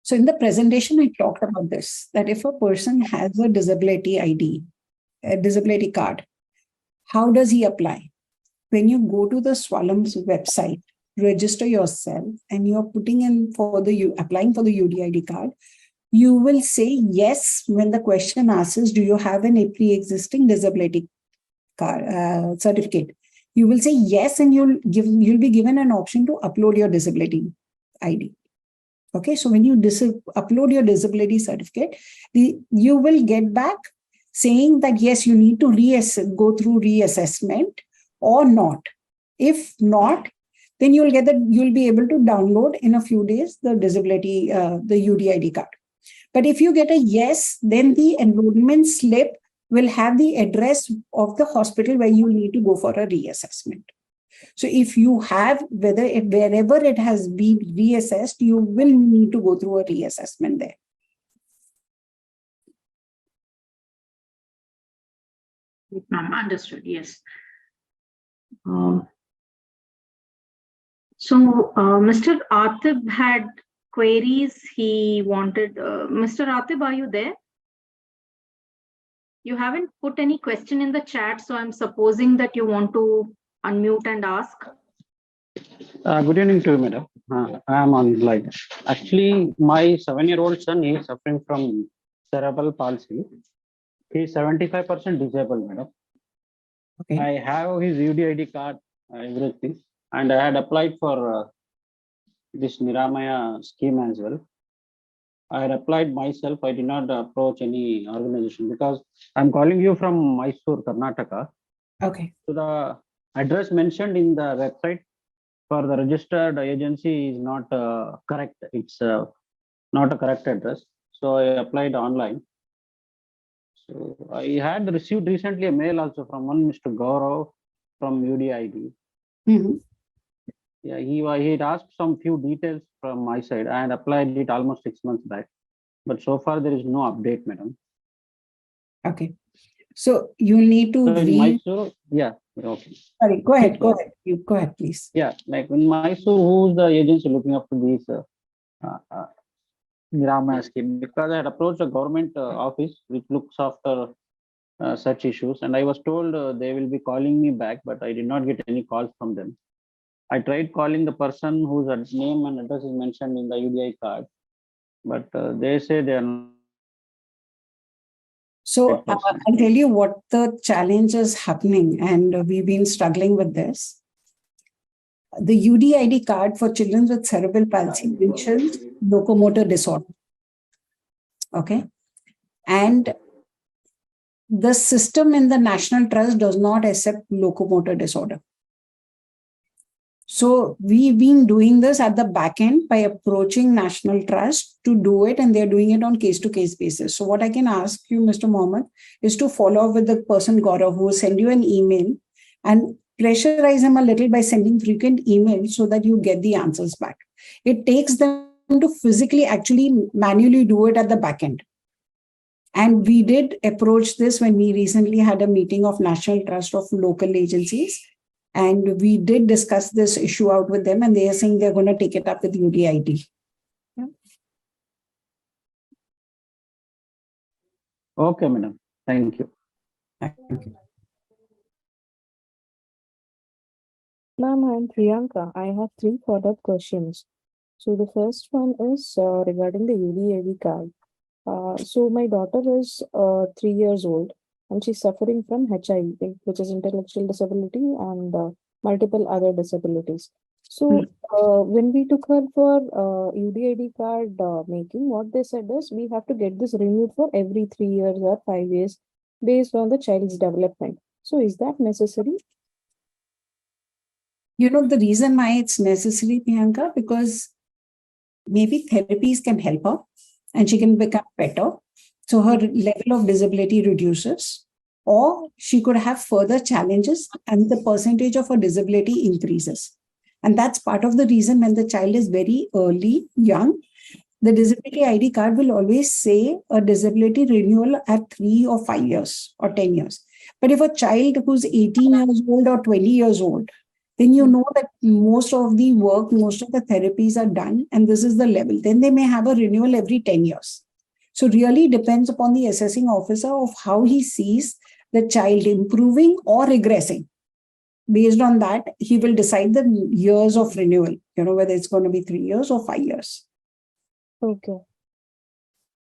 Speaker 3: So in the presentation, we talked about this, that if a person has a disability ID, a disability card, how does he apply? When you go to the Swalam's website, register yourself, and you're putting in for applying for the UDID card, you will say yes when the question asks, do you have a pre-existing disability card certificate? You will say yes, and you'll be given an option to upload your disability ID. Okay, so when you upload your disability certificate, you will get back saying that yes, you need to go through reassessment or not. If not, then you'll be able to download in a few days the disability, the UDID card. But if you get a yes, then the enrollment slip will have the address of the hospital where you need to go for a reassessment. So if you have, wherever it has been reassessed, you will need to go through a reassessment there.
Speaker 4: Understood, yes. Mr. Atib had queries. He wanted, Mr. Atib, are you there? You haven't put any question in the chat, so I'm supposing that you want to unmute and ask.
Speaker 8: Good evening to you, madam. I am on line. Actually, my 7-year-old son is suffering from cerebral palsy. He is 75% disabled, madam.
Speaker 3: Okay.
Speaker 8: I have his UDID card, everything, and I had applied for this NIRAMAYA scheme as well. I had applied myself. I did not approach any organization because I'm calling you from Mysore, Karnataka.
Speaker 3: Okay.
Speaker 8: So the address mentioned in the website for the registered agency is not correct. It's not a correct address. So I applied online. So I had received recently a mail also from one Mr. Gaurav from UDID.
Speaker 3: Mm-hmm.
Speaker 8: Yeah, he had asked some few details from my side. I had applied it almost 6 months back, but so far there is no update, madam.
Speaker 3: Okay. So you need to
Speaker 8: Mysore, yeah, okay.
Speaker 3: Sorry, go ahead. Go ahead. You go ahead, please.
Speaker 8: Yeah, like in Mysore, who's the agency looking after these NIRAMAYA scheme? Because I had approached a government office which looks after such issues, and I was told they will be calling me back, but I did not get any calls from them. I tried calling the person whose name and address is mentioned in the UDI card, but they say they are not.
Speaker 3: So I'll tell you what the challenge is happening, and we've been struggling with this. The UDID card for children with cerebral palsy mentions locomotor disorder. Okay. And the system in the National Trust does not accept locomotor disorder. So we've been doing this at the back end by approaching National Trust to do it, and they're doing it on case-to-case basis. So what I can ask you, Mr. Mohammed, is to follow up with the person, Gaurav, who will send you an email and pressurize him a little by sending frequent emails so that you get the answers back. It takes them to physically actually manually do it at the back end. And we did approach this when we recently had a meeting of National Trust of local agencies. And we did discuss this issue out with them, and they are saying they're going to take it up with UDID. Yeah.
Speaker 8: Okay, madam. Thank you.
Speaker 3: Thank you.
Speaker 9: Ma'am, I'm Priyanka. I have 3 follow-up questions. So the first one is regarding the UDID card. So my daughter is 3 years old and she's suffering from HIV, which is intellectual disability, and multiple other disabilities. So when we took her for UDID card making, what they said is we have to get this renewed for every 3 years or 5 years based on the child's development. So is that necessary?
Speaker 3: You know, the reason why it's necessary, Priyanka, because maybe therapies can help her and she can become better. So her level of disability reduces, or she could have further challenges and the percentage of her disability increases. And that's part of the reason when the child is very early, young, the disability ID card will always say a disability renewal at 3 or 5 years or 10 years. But if a child who's 18 years old or 20 years old, then you know that most of the work, most of the therapies are done, and this is the level. Then they may have a renewal every 10 years. So really depends upon the assessing officer of how he sees the child improving or regressing. Based on that, he will decide the years of renewal, whether it's going to be 3 years or 5 years.
Speaker 9: Okay.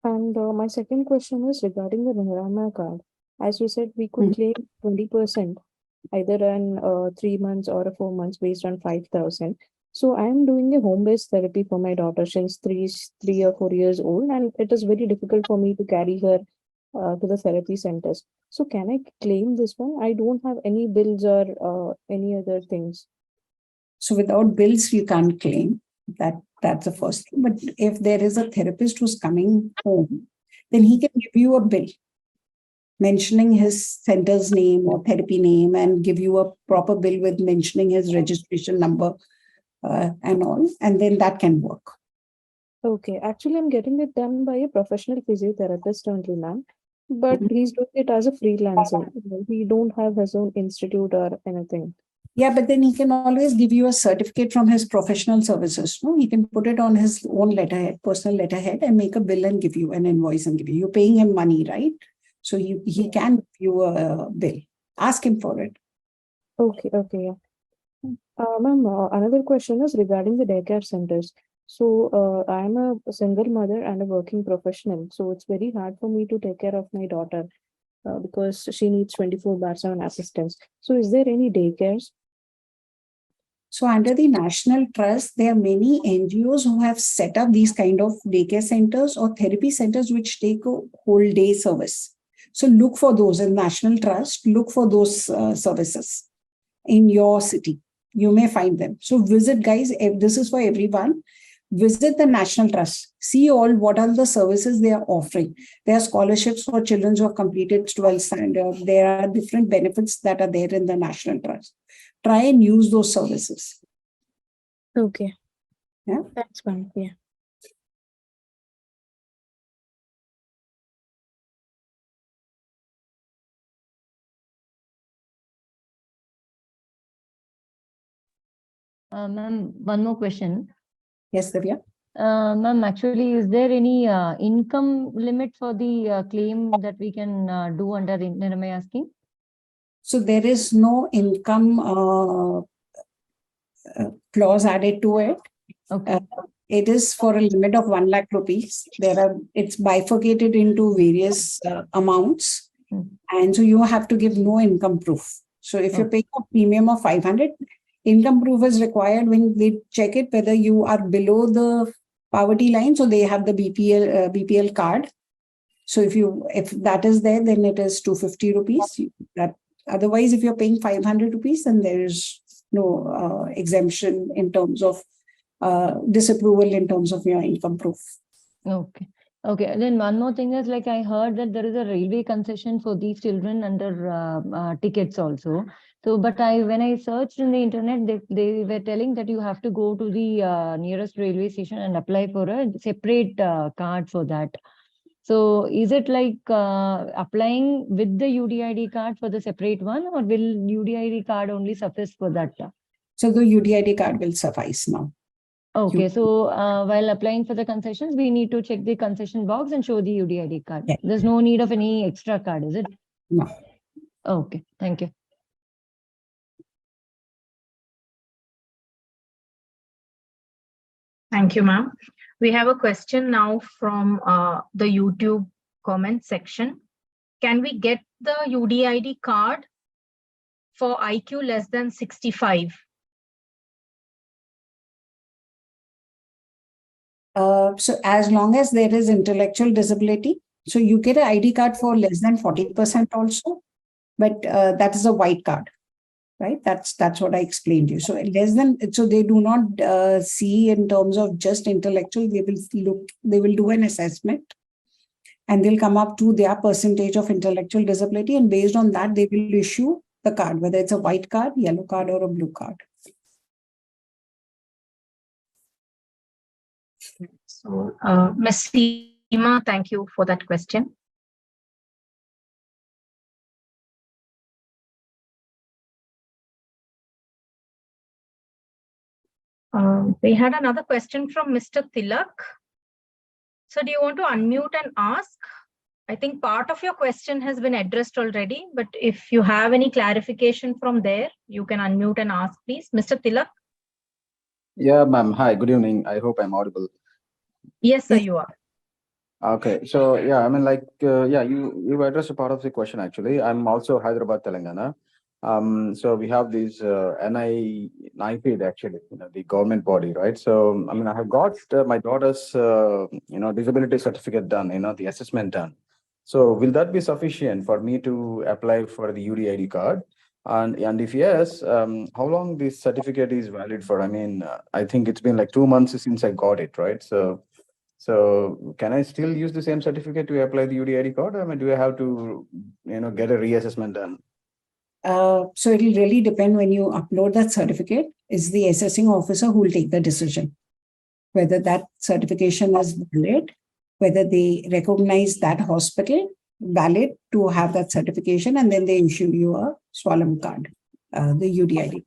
Speaker 9: And my second question is regarding the NIRAMAYA card. As you said, we could claim 20% either in 3 months or 4 months based on 5,000. So I am doing a home-based therapy for my daughter since 3 or 4 years old, and it is very difficult for me to carry her to the therapy centers. So can I claim this one? I don't have any bills or any other things.
Speaker 3: So without bills, you can't claim. That's the first thing. But if there is a therapist who's coming home, then he can give you a bill mentioning his center's name or therapy name and give you a proper bill with mentioning his registration number and all. And then that can work.
Speaker 9: Okay. Actually, I'm getting it done by a professional physiotherapist only, ma'am. But he's doing it as a freelancing. He don't have his own institute or anything.
Speaker 3: Yeah, but then he can always give you a certificate from his professional services. No, he can put it on his own letterhead, personal letterhead, and make a bill and give you an invoice and give you. You're paying him money, right? So he can give you a bill. Ask him for it.
Speaker 9: Okay, yeah. Ma'am, another question is regarding the daycare centers. So I'm a single mother and a working professional. So it's very hard for me to take care of my daughter because she needs 24/7 assistance. So is there any daycares?
Speaker 3: So under the National Trust, there are many NGOs who have set up these kind of daycare centers or therapy centers which take a whole day service. So look for those in National Trust, look for those services in your city. You may find them. So visit, guys, if this is for everyone. Visit the National Trust. See what are the services they are offering. There are scholarships for children who have completed 12th standard. There are different benefits that are there in the National Trust. Try and use those services.
Speaker 9: Okay.
Speaker 3: Yeah.
Speaker 9: That's fine. Yeah.
Speaker 10: Ma'am, one more question.
Speaker 3: Yes, Divya.
Speaker 10: Ma'am, actually, is there any income limit for the claim that we can do under NIRAMAYA scheme?
Speaker 3: So there is no income clause added to it.
Speaker 10: Okay.
Speaker 3: It is for a limit of 1 lakh rupees. It's bifurcated into various amounts. And so you have to give no income proof. So if you're paying a premium of 500, income proof is required when they check it, whether you are below the poverty line. So they have the BPL card. So if that is there, then it is 250 rupees. Otherwise, if you're paying 500 rupees, then there is no exemption in terms of disapproval in terms of your income proof.
Speaker 10: Okay. Okay. Then one more thing is, like, I heard that there is a railway concession for these children under tickets also. So, but when I searched in the internet, they were telling that you have to go to the nearest railway station and apply for a separate card for that. So is it like applying with the UDID card for the separate one, or will UDID card only suffice for that?
Speaker 3: So the UDID card will suffice now.
Speaker 10: Okay, so while applying for the concessions, we need to check the concession box and show the UDID card.
Speaker 3: Yeah.
Speaker 10: There's no need of any extra card, is it?
Speaker 3: No.
Speaker 10: Okay, thank you.
Speaker 4: Thank you, ma'am. We have a question now from the YouTube comment section. Can we get the UDID card for IQ less than 65?
Speaker 3: So as long as there is intellectual disability, so you get an ID card for less than 40% also, but that is a white card, right? That's what I explained to you. So less than, so they do not see in terms of just intellectual. They will do an assessment, and they'll come up to their percentage of intellectual disability, and based on that, they will issue the card, whether it's a white card, yellow card, or a blue card.
Speaker 4: So, Ms. Seema, thank you for that question. We had another question from Mr. Tilak. So do you want to unmute and ask? I think part of your question has been addressed already, but if you have any clarification from there, you can unmute and ask, please. Mr. Tilak?
Speaker 11: Yeah, ma'am. Hi, good evening. I hope I'm audible.
Speaker 4: Yes, sir, you are.
Speaker 11: Okay, so yeah, I mean, like, yeah, you addressed a part of the question actually. I'm also Hyderabad, Telangana. So we have these NIPD actually, the government body, right? So I mean, I have got my daughter's disability certificate done, the assessment done. So will that be sufficient for me to apply for the UDID card? And if yes, how long this certificate is valid for? I mean, I think it's been like 2 months since I got it, right? So can I still use the same certificate to apply the UDID card? I mean, do I have to, get a reassessment done?
Speaker 3: So it will really depend when you upload that certificate. It's the assessing officer who will take the decision whether that certification is valid, whether they recognize that hospital valid to have that certification, and then they issue you a Swalam card, the UDID.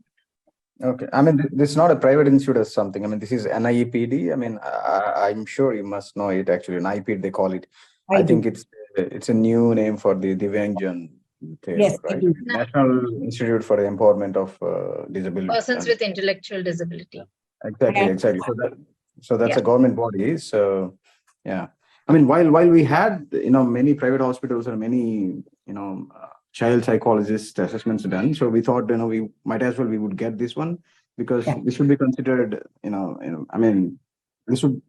Speaker 11: Okay. I mean, this is not a private institute or something. I mean, this is NIPD. I mean, I'm sure you must know it actually. NIPD, they call it. I think it's a new name for the Divyangjan.
Speaker 3: Yes,
Speaker 11: right? National Institute for the Empowerment of Disabilities.
Speaker 4: Persons with intellectual disability.
Speaker 11: Exactly. So that's a government body. So yeah. I mean, while we had many private hospitals and many child psychologist assessments done, so we thought we might as well we would get this one because this should be considered I mean, this should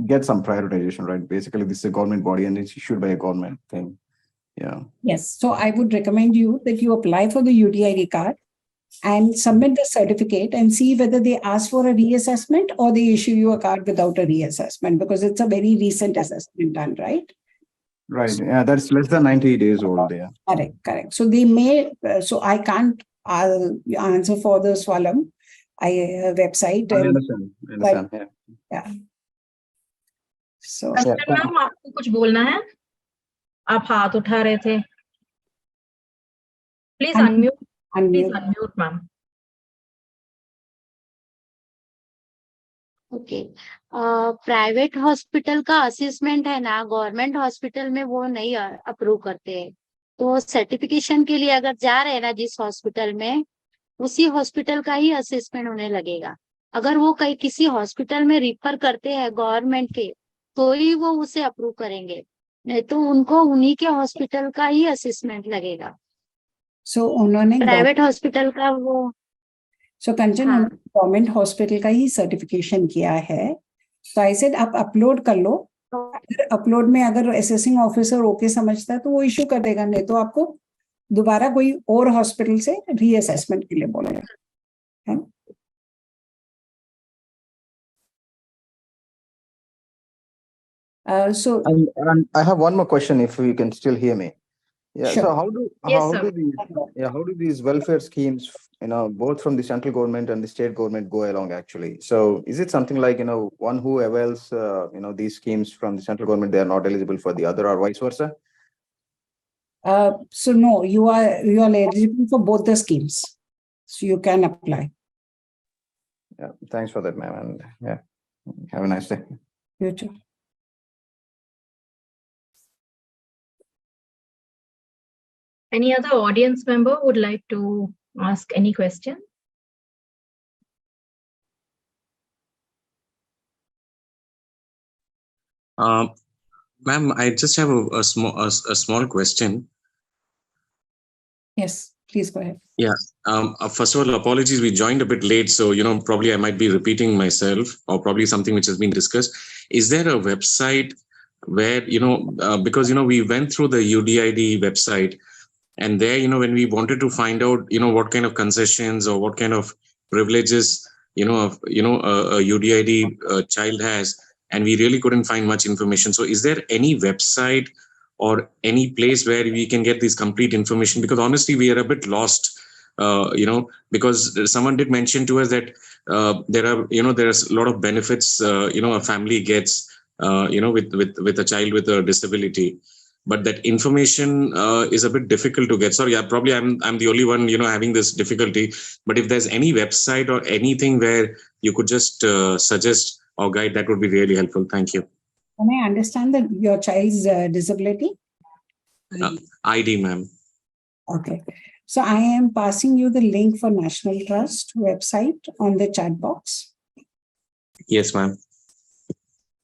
Speaker 11: get some prioritization, right? Basically, this is a government body and it's issued by a government thing. Yeah.
Speaker 3: Yes. So I would recommend you that you apply for the UDID card and submit the certificate and see whether they ask for a reassessment or they issue you a card without a reassessment, because it's a very recent assessment done, right?
Speaker 11: Right. Yeah, that's less than 90 days old. Yeah.
Speaker 3: Correct. So they may, so I can't answer for the Swalam website.
Speaker 11: I understand.
Speaker 3: Yeah. So,
Speaker 4: ma'am, आपको कुछ बोलना है? आप हाथ उठा रहे थे. Please unmute. Please unmute, ma'am.
Speaker 5: Okay. Private hospital का असेसमेंट है ना, गवर्नमेंट हॉस्पिटल में वो नहीं अप्रूव करते हैं. तो सर्टिफिकेशन के लिए अगर जा रहे हैं ना जिस हॉस्पिटल में, उसी हॉस्पिटल का ही असेसमेंट होने लगेगा. अगर वो कहीं किसी हॉस्पिटल में रिफर करते हैं गवर्नमेंट के, तो ही वो उसे अप्रूव करेंगे, नहीं तो उनको उन्हीं के हॉस्पिटल का ही असेसमेंट लगेगा.
Speaker 3: सो उन्होंने
Speaker 5: प्राइवेट हॉस्पिटल का वो
Speaker 3: कंचन गवर्नमेंट हॉस्पिटल का ही सर्टिफिकेशन किया है. तो आई सेड आप अपलोड कर लो. अगर अपलोड में अगर असेसिंग ऑफिसर ओके समझता है तो वो इश्यू कर देगा, नहीं तो आपको दोबारा कोई और हॉस्पिटल से रीअसेसमेंट के लिए बोलेगा. So
Speaker 11: and I have one more question if you can still hear me. Yeah.
Speaker 3: Sure.
Speaker 11: So how do these welfare schemes, both from the central government and the state government go along actually? So is it something like, one who avails, these schemes from the central government, they are not eligible for the other, or vice versa?
Speaker 3: So no, you are eligible for both the schemes. So you can apply.
Speaker 11: Yeah. Thanks for that, ma'am. And yeah, have a nice day.
Speaker 3: You too.
Speaker 4: Any other audience member would like to ask any question?
Speaker 12: Ma'am, I just have a small question.
Speaker 3: Yes, please go ahead.
Speaker 12: Yeah. First of all, apologies. We joined a bit late, so probably I might be repeating myself, or probably something which has been discussed. Is there a website where because we went through the UDID website, and there when we wanted to find out what kind of concessions or what kind of privileges a UDID child has, and we really couldn't find much information. So, is there any website or any place where we can get this complete information? Because honestly, we are a bit lost. Because someone did mention to us that there's a lot of benefits a family gets with a child with a disability, but that information is a bit difficult to get. Sorry, probably I'm the only one having this difficulty. But if there's any website or anything where you could just suggest or guide, that would be really helpful. Thank you.
Speaker 3: Can I understand that your child's disability?
Speaker 12: ID, ma'am.
Speaker 3: Okay. So I am passing you the link for National Trust website on the chat box.
Speaker 12: Yes, ma'am.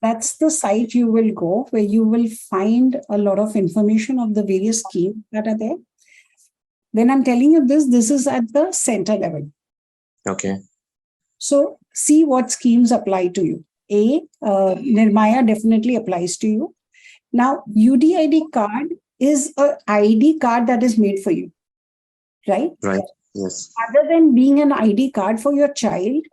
Speaker 3: That's the site you will go, where you will find a lot of information of the various schemes that are there. When I'm telling you this is at the center level.
Speaker 12: Okay.
Speaker 3: So see what schemes apply to you. Nirmaya definitely applies to you. Now, UDID card is an ID card that is made for you, right?
Speaker 12: Right. Yes.
Speaker 3: Other than being an ID card for your child,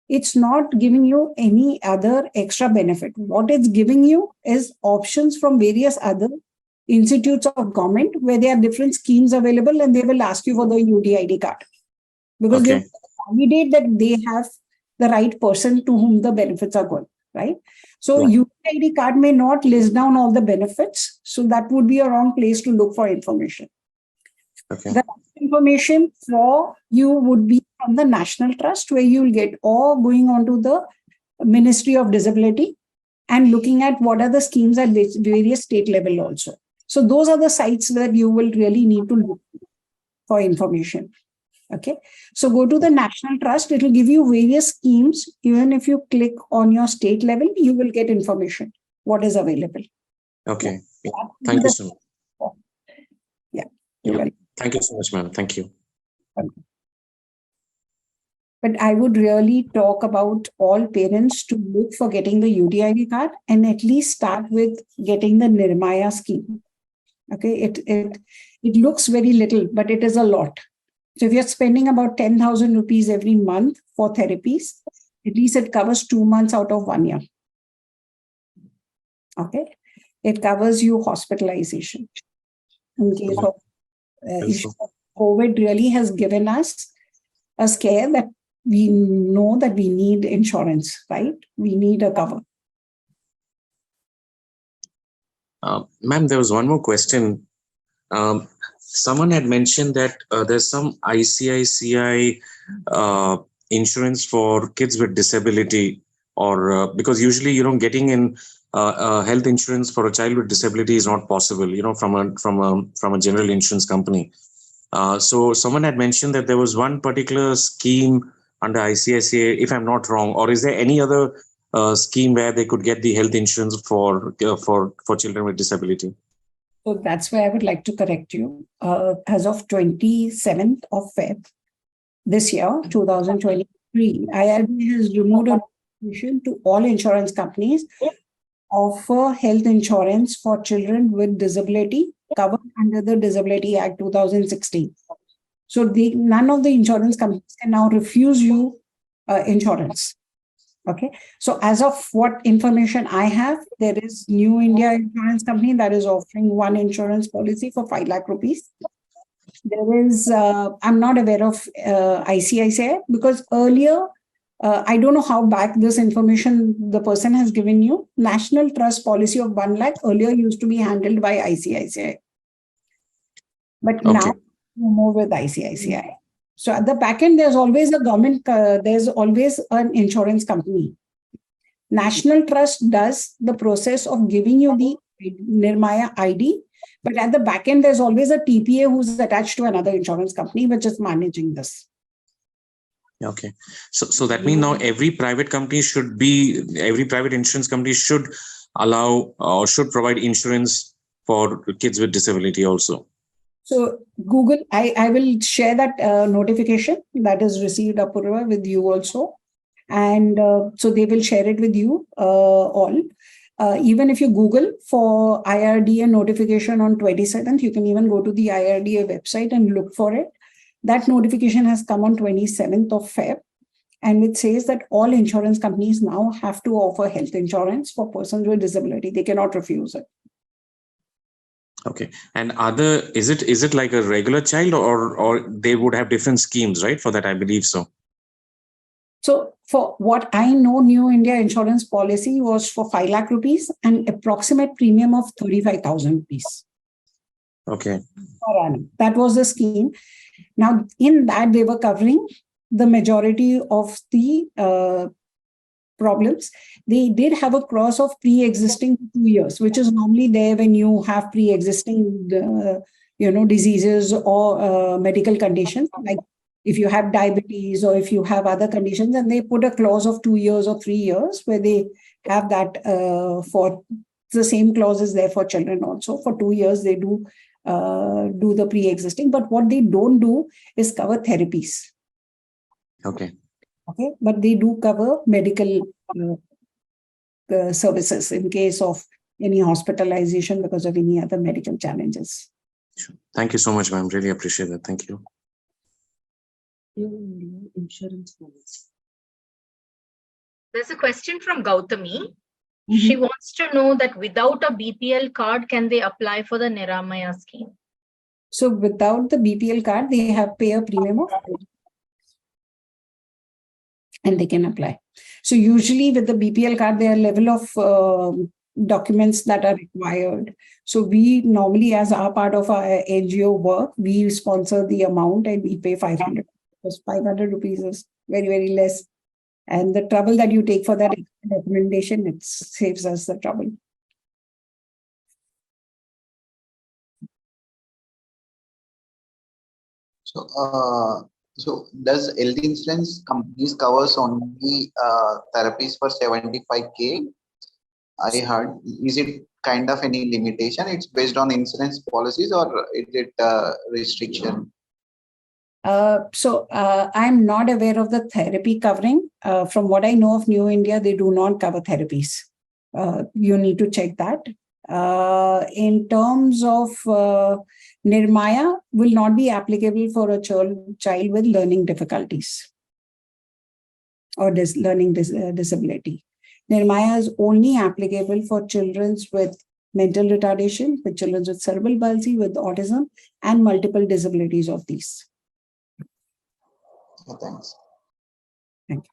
Speaker 3: it's not giving you any other extra benefit. What it's giving you is options from various other institutes of government where there are different schemes available, and they will ask you for the UDID card. Because they validate that they have the right person to whom the benefits are going, right? So UDID card may not list down all the benefits. So that would be a wrong place to look for information.
Speaker 12: Okay.
Speaker 3: The information for you would be from the National Trust, where you'll get, or going on to the Ministry of Disability and looking at what are the schemes at various state level also. So those are the sites where you will really need to look for information. Okay. So go to the National Trust. It will give you various schemes. Even if you click on your state level, you will get information, what is available.
Speaker 12: Okay. Yeah. Thank you so much.
Speaker 3: Yeah.
Speaker 12: Thank you so much, ma'am. Thank you.
Speaker 3: But I would really talk about all parents to look for getting the UDID card and at least start with getting the NIRAMAYA scheme. Okay, it looks very little, but it is a lot. So if you're spending about 10,000 rupees every month for therapies, at least it covers 2 months out of 1 year. Okay, it covers you hospitalization in case of issue. COVID really has given us a scare that we know that we need insurance, right? We need a cover.
Speaker 12: Ma'am, there was one more question. Someone had mentioned that there's some ICICI insurance for kids with disability, or because usually getting in health insurance for a child with disability is not possible, from a general insurance company. So someone had mentioned that there was one particular scheme under ICICI, if I'm not wrong, or is there any other scheme where they could get the health insurance for children with disability?
Speaker 3: So that's where I would like to correct you. As of 27th of Feb this year, 2023, IRB has removed a notification to all insurance companies offer health insurance for children with disability covered under the Disability Act 2016. So none of the insurance companies can now refuse you insurance. Okay. So as of what information I have, there is New India Insurance Company that is offering one insurance policy for 5 lakh rupees. There is, I'm not aware of ICICI, because earlier, I don't know how back this information the person has given you. National Trust policy of 1 lakh earlier used to be handled by ICICI. But now more with ICICI. So at the back end, there's always a government, there's always an insurance company. National Trust does the process of giving you the Nirmaya ID, but at the back end, there's always a TPA who's attached to another insurance company, which is managing this.
Speaker 12: Okay. So that means now every private insurance company should allow or should provide insurance for kids with disability also?
Speaker 3: So Google, I will share that notification that is received, Apurva, with you also. And so they will share it with you all. Even if you Google for IRDA notification on 27th, you can even go to the IRDA website and look for it. That notification has come on 27th of Feb. And it says that all insurance companies now have to offer health insurance for persons with disability. They cannot refuse it.
Speaker 12: Okay. And is it like a regular child, or they would have different schemes, right? For that, I believe so.
Speaker 3: So for what I know, New India insurance policy was for 5 lakh rupees and approximate premium of 35,000 rupees.
Speaker 12: Okay.
Speaker 3: Per annum. That was the scheme. Now, in that, they were covering the majority of the problems. They did have a clause of pre-existing 2 years, which is normally there when you have pre-existing, diseases or medical conditions, like if you have diabetes or if you have other conditions, and they put a clause of 2 years or 3 years where they have that for the same clause is there for children also. For 2 years, they do the pre-existing, but what they don't do is cover therapies.
Speaker 12: Okay.
Speaker 3: Okay, but they do cover medical services in case of any hospitalization because of any other medical challenges.
Speaker 12: Sure. Thank you so much, ma'am. Really appreciate that. Thank you.
Speaker 3: Insurance policy.
Speaker 13: There's a question from Gautami. She wants to know that without a BPL card, can they apply for the NIRAMAYA scheme?
Speaker 3: So without the BPL card, they have pay a premium of and they can apply. So usually with the BPL card, there are level of documents that are required. So we normally, as our part of our NGO work, we sponsor the amount and we pay 500. Because 500 rupees is very, very less. And the trouble that you take for that recommendation, it saves us the trouble.
Speaker 14: So does health insurance companies covers only therapies for 75K? I heard, is it kind of any limitation? It's based on insurance policies, or is it restriction?
Speaker 3: So I'm not aware of the therapy covering. From what I know of New India, they do not cover therapies. You need to check that. In terms of Nirmaya, will not be applicable for a child with learning difficulties or learning disability. Nirmaya is only applicable for children with mental retardation, with children with cerebral palsy, with autism, and multiple disabilities of these.
Speaker 14: Oh, thanks.
Speaker 3: Thank you.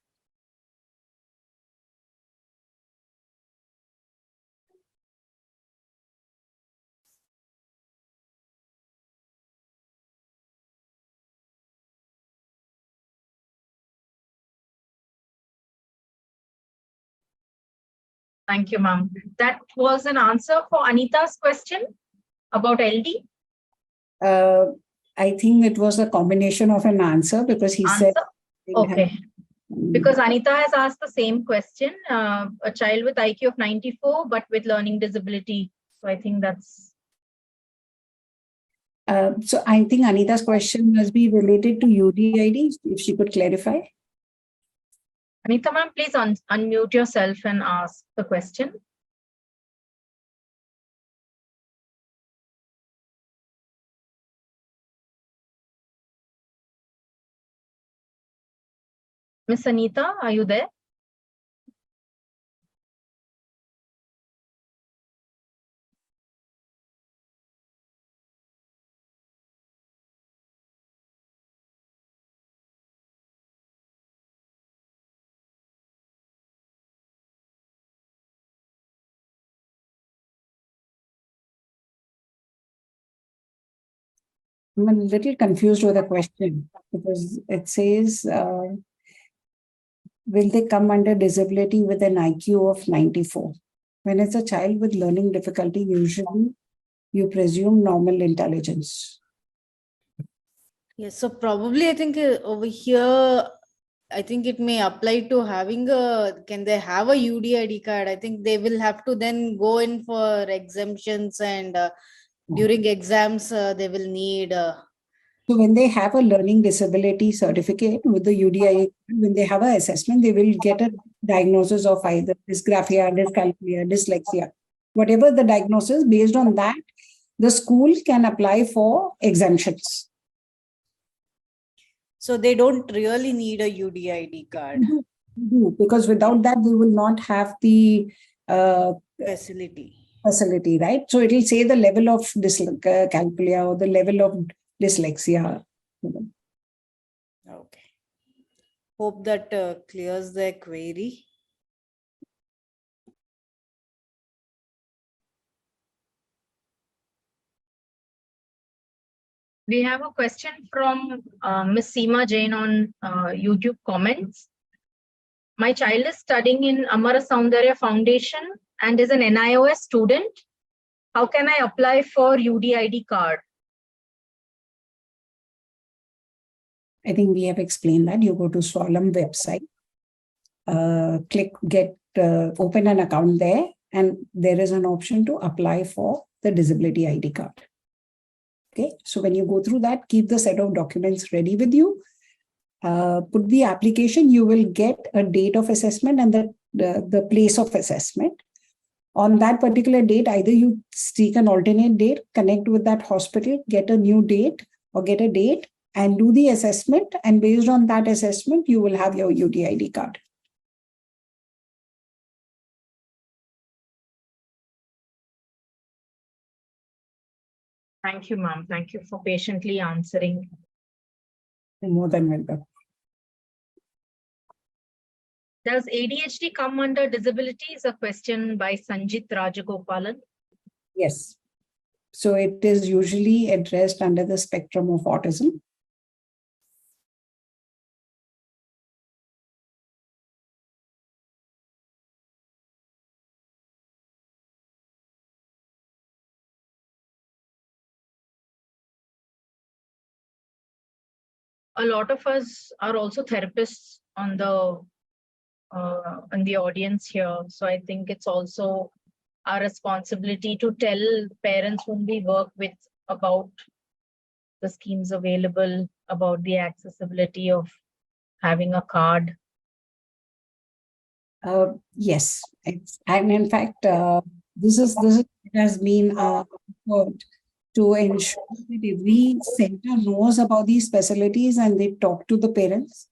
Speaker 13: Thank you, ma'am. That was an answer for Anita's question about LD.
Speaker 3: I think it was a combination of an answer because he said.
Speaker 13: Okay. Because Anita has asked the same question, a child with IQ of 94, but with learning disability. So I think that's.
Speaker 3: So I think Anita's question must be related to UDID, if she could clarify.
Speaker 13: Anita ma'am, please unmute yourself and ask the question. Miss Anita, are you there?
Speaker 3: I'm a little confused with the question because it says, will they come under disability with an IQ of 94? When it's a child with learning difficulty, usually you presume normal intelligence.
Speaker 1: Yes, so probably I think over here, I think it may apply to having can they have a UDID card? I think they will have to then go in for exemptions, and during exams, they will need.
Speaker 3: So when they have a learning disability certificate with the UDI, when they have an assessment, they will get a diagnosis of either dysgraphia, dyscalculia, dyslexia. Whatever the diagnosis, based on that, the school can apply for exemptions.
Speaker 1: So they don't really need a UDID card.
Speaker 3: Because without that, they will not have the facility, right? So it will say the level of dyscalculia or the level of dyslexia.
Speaker 1: Okay. Hope that clears their query.
Speaker 13: We have a question from Ms. Seema Jain on YouTube comments. My child is studying in Amara Saundarya Foundation and is an NIOS student. How can I apply for UDID card?
Speaker 3: I think we have explained that. You go to Swalam website, open an account there, and there is an option to apply for the disability ID card. Okay, so when you go through that, keep the set of documents ready with you. Put the application, you will get a date of assessment and the place of assessment. On that particular date, either you seek an alternate date, connect with that hospital, get a new date or get a date and do the assessment. And based on that assessment, you will have your UDID card.
Speaker 13: Thank you, ma'am. Thank you for patiently answering.
Speaker 3: You're more than welcome.
Speaker 13: Does ADHD come under disability? Is a question by Sanjit Rajagopalan.
Speaker 3: Yes. So it is usually addressed under the spectrum of autism.
Speaker 13: A lot of us are also therapists on the in the audience here. So I think it's also our responsibility to tell parents whom we work with about the schemes available, about the accessibility of having a card.
Speaker 3: Yes, and in fact, this has been to ensure that every center knows about these facilities and they talk to the parents.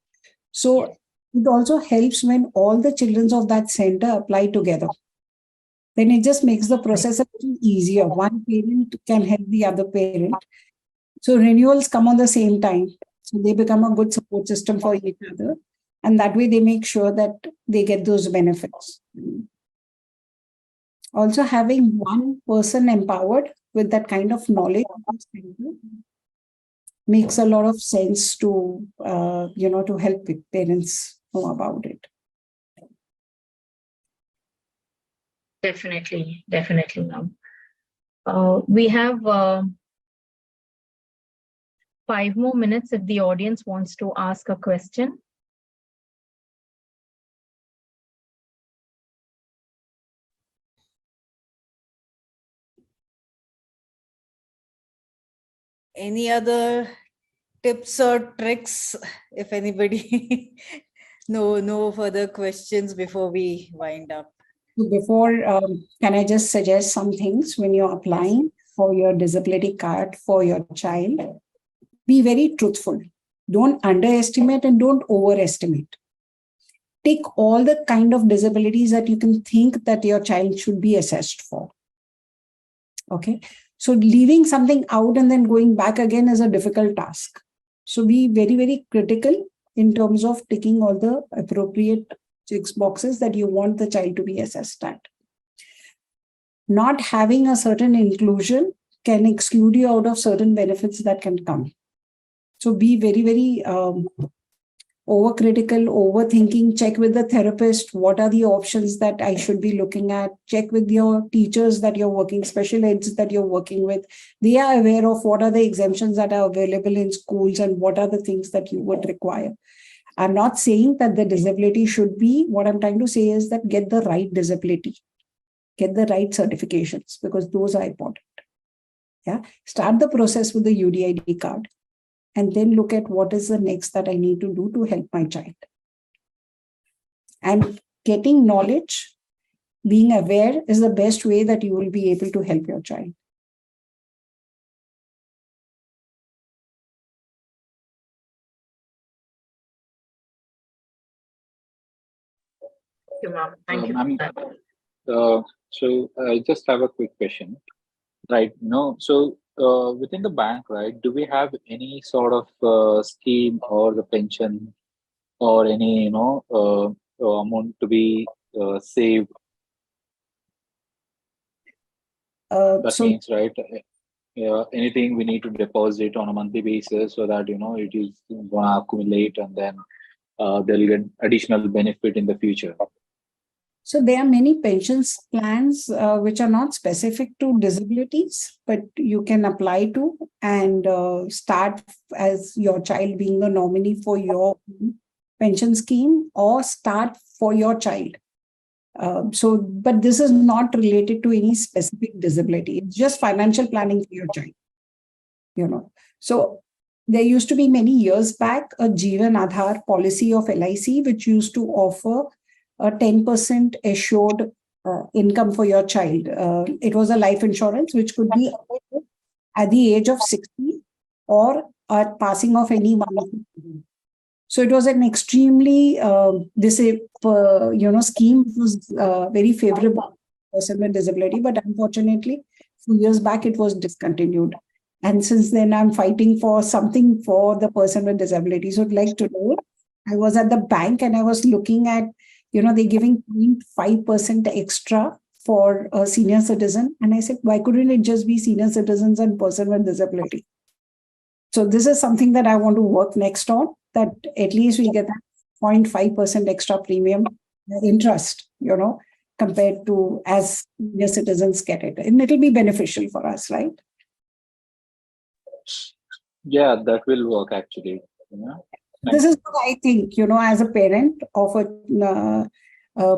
Speaker 3: So it also helps when all the children of that center apply together. Then it just makes the process a little easier. One parent can help the other parent. So renewals come on the same time. So they become a good support system for each other. And that way they make sure that they get those benefits. Also having one person empowered with that kind of knowledge makes a lot of sense to, to help parents know about it.
Speaker 13: Definitely, definitely, ma'am. We have 5 more minutes if the audience wants to ask a question.
Speaker 1: Any other tips or tricks, if anybody? No further questions before we wind up.
Speaker 3: Before, can I just suggest some things when you're applying for your disability card for your child? Be very truthful. Don't underestimate and don't overestimate. Take all the kind of disabilities that you can think that your child should be assessed for. Okay. So leaving something out and then going back again is a difficult task. So be very, very critical in terms of ticking all the appropriate check boxes that you want the child to be assessed at. Not having a certain inclusion can exclude you out of certain benefits that can come. So be very, very overcritical, overthinking. Check with the therapist. What are the options that I should be looking at? Check with your teachers that you're working, special eds that you're working with. They are aware of what are the exemptions that are available in schools and what are the things that you would require. I'm not saying that the disability should be, what I'm trying to say is that get the right disability, get the right certifications, because those are important. Yeah. Start the process with the UDID card and then look at what is the next that I need to do to help my child. And getting knowledge, being aware is the best way that you will be able to help your child.
Speaker 13: Thank you, ma'am. Thank you.
Speaker 6: So I just have a quick question, right? So within the bank, right, do we have any sort of scheme or the pension or any, amount to be saved? That means, right, anything we need to deposit on a monthly basis so that, it is going to accumulate and then they'll get additional benefit in the future.
Speaker 3: So there are many pensions plans which are not specific to disabilities, but you can apply to and start as your child being the nominee for your pension scheme or start for your child. But this is not related to any specific disability. It's just financial planning for your child. So there used to be many years back a Jeevan Aadhar policy of LIC which used to offer a 10% assured income for your child. It was a life insurance which could be at the age of 60 or at passing of any one of them. So it was an extremely scheme. It was very favorable for person with disability, but unfortunately, a few years back it was discontinued. And since then, I'm fighting for something for the person with disability. So like today, I was at the bank and I was looking at, they're giving 0.5% extra for a senior citizen. And I said, why couldn't it just be senior citizens and person with disability? So this is something that I want to work next on, that at least we get that 0.5% extra premium interest, compared to as senior citizens get it. And it'll be beneficial for us, right?
Speaker 6: Yeah, that will work actually.
Speaker 3: This is what I think, as a parent of a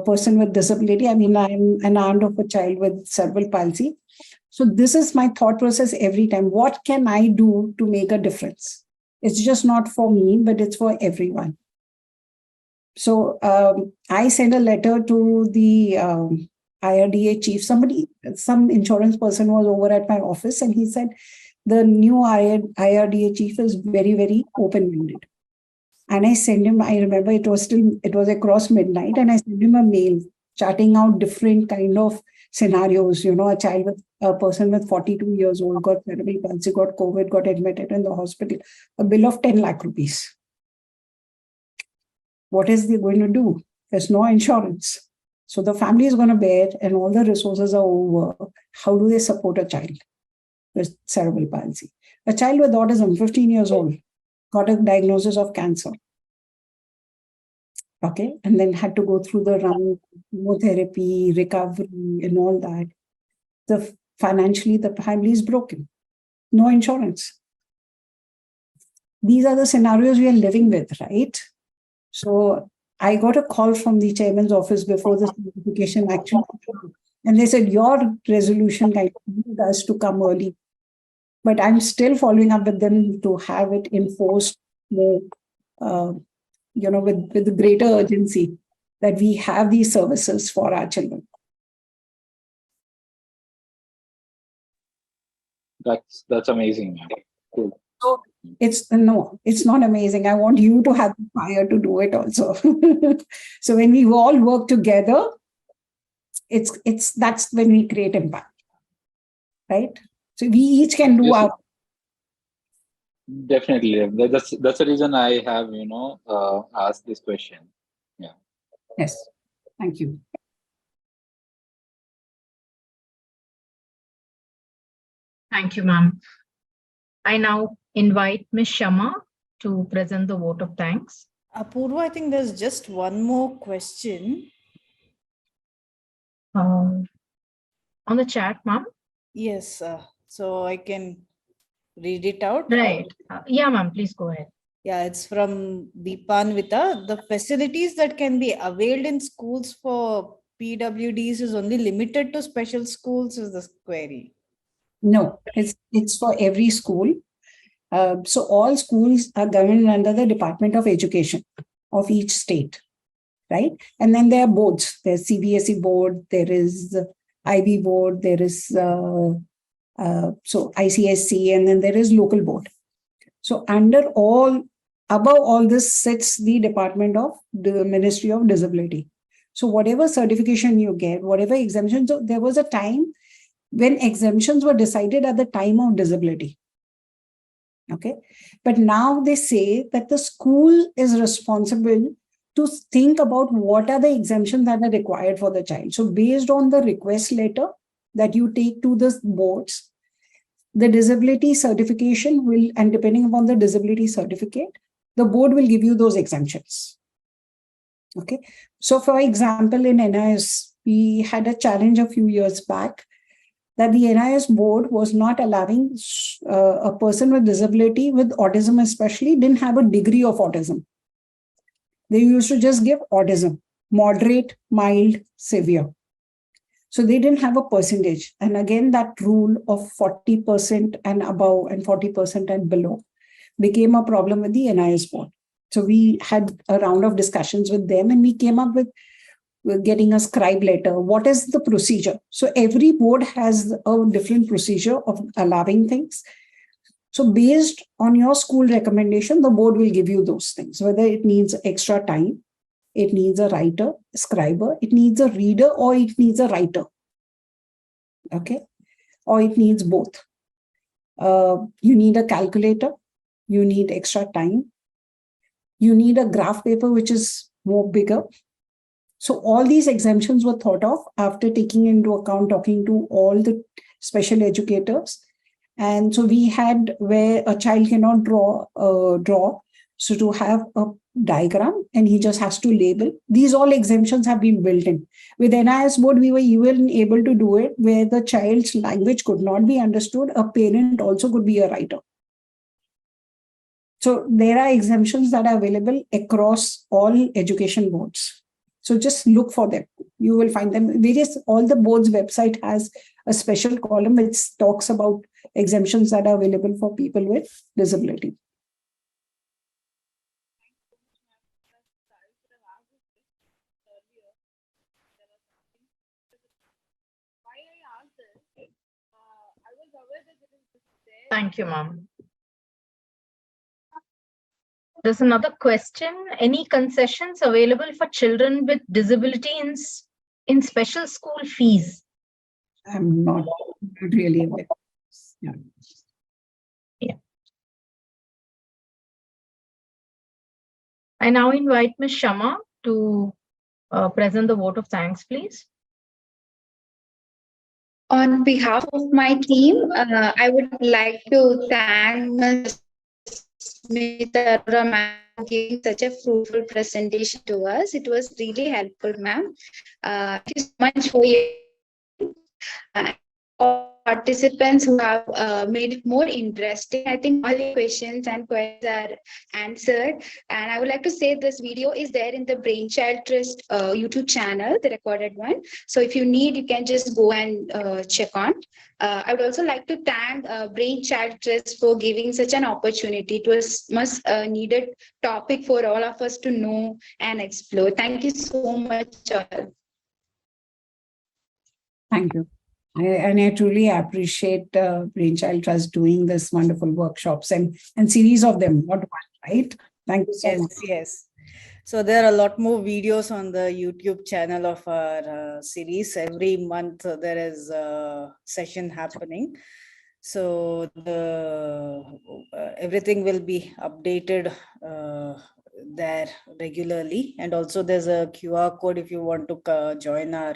Speaker 3: person with disability. I mean, I'm an aunt of a child with cerebral palsy. So this is my thought process every time. What can I do to make a difference? It's just not for me, but it's for everyone. So I sent a letter to the IRDA chief. Some insurance person was over at my office and he said, the new IRDA chief is very, very open-minded. And I sent him, I remember it was across midnight, and I sent him a mail charting out different kind of scenarios. A person with 42 years old got cerebral palsy, got COVID, got admitted in the hospital, a bill of 10 lakh rupees. What is they going to do? There's no insurance. So the family is going to bear it and all the resources are over. How do they support a child with cerebral palsy? A child with autism, 15 years old, got a diagnosis of cancer. Okay, and then had to go through the round chemotherapy, recovery, and all that. Financially, the family is broken. No insurance. These are the scenarios we are living with, right? So I got a call from the chairman's office before the certification actually, and they said, your resolution guide us to come early. But I'm still following up with them to have it enforced more, with greater urgency, that we have these services for our children.
Speaker 6: That's amazing. Cool.
Speaker 3: So it's not amazing. I want you to have the fire to do it also. So when we all work together, that's when we create impact, right? So we each can do our.
Speaker 6: Definitely, that's the reason I have asked this question. Yeah.
Speaker 3: Yes. Thank you.
Speaker 13: Thank you, ma'am. I now invite Ms. Shama to present the vote of thanks.
Speaker 1: Apurva, I think there's just one more question.
Speaker 13: On the chat, ma'am?
Speaker 1: Yes, so I can read it out.
Speaker 13: Right. Yeah, ma'am, please go ahead.
Speaker 1: Yeah, it's from Deepanvita. The facilities that can be availed in schools for PWDs is only limited to special schools, is the query.
Speaker 3: No, it's for every school. So all schools are governed under the Department of Education of each state, right? And then there are boards. There's CBSE board, there is IB board, there is so ICSC, and then there is local board. So above all this sits the Department of the Ministry of Disability. So whatever certification you get, whatever exemptions, so there was a time when exemptions were decided at the time of disability. Okay. But now they say that the school is responsible to think about what are the exemptions that are required for the child. So based on the request letter that you take to the boards, the disability certification will, and depending upon the disability certificate, the board will give you those exemptions. Okay. So for example, in NIS, we had a challenge a few years back that the NIS board was not allowing a person with disability, with autism especially, didn't have a degree of autism. They used to just give autism, moderate, mild, severe. So they didn't have a percentage. And again, that rule of 40% and above and 40% and below became a problem with the NIS board. So we had a round of discussions with them and we came up with getting a scribe letter. What is the procedure? So every board has a different procedure of allowing things. So based on your school recommendation, the board will give you those things, whether it needs extra time, it needs a writer, a scriber, it needs a reader, or it needs a writer. Okay. Or it needs both. You need a calculator, you need extra time, you need a graph paper, which is more bigger. So all these exemptions were thought of after taking into account, talking to all the special educators. And so we had where a child cannot draw. So to have a diagram and he just has to label. These all exemptions have been built in. With NIS board, we were even able to do it where the child's language could not be understood. A parent also could be a writer. So there are exemptions that are available across all education boards. So just look for them. You will find them. All the boards' website has a special column which talks about exemptions that are available for people with disability.
Speaker 13: Thank you, ma'am. There's another question. Any concessions available for children with disability in special school fees?
Speaker 3: I'm not really aware.
Speaker 13: Yeah. I now invite Ms. Shama to present the vote of thanks, please.
Speaker 15: On behalf of my team, I would like to thank Ms. Jasmeet Arora ma'am for giving such a fruitful presentation to us. It was really helpful, ma'am. Thank you so much for your all participants who have made it more interesting. I think all the questions and queries are answered. And I would like to say this video is there in the Brainchild Trust YouTube channel, the recorded one. So if you need, you can just go and check on. I would also like to thank Brainchild Trust for giving such an opportunity. It was much needed topic for all of us to know and explore. Thank you so much, all.
Speaker 3: Thank you. I truly appreciate Brainchild Trust doing this wonderful workshops and series of them, not one, right? Thank you so much.
Speaker 1: Yes. So there are a lot more videos on the YouTube channel of our series. Every month there is a session happening. So everything will be updated there regularly. And also there's a QR code if you want to join our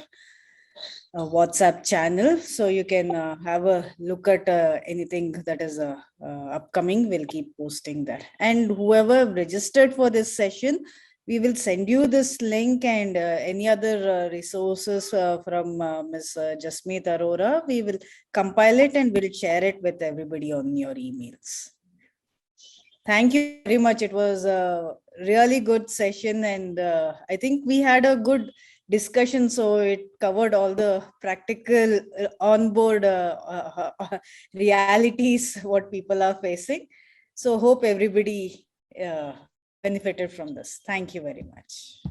Speaker 1: WhatsApp channel, so you can have a look at anything that is upcoming. We'll keep posting that, and whoever registered for this session, we will send you this link and any other resources from Ms. Jasmeet Arora. We will compile it and we'll share it with everybody on your emails. Thank you very much. It was a really good session, and I think we had a good discussion. So it covered all the practical onboard realities what people are facing. So hope everybody benefited from this. Thank you very much.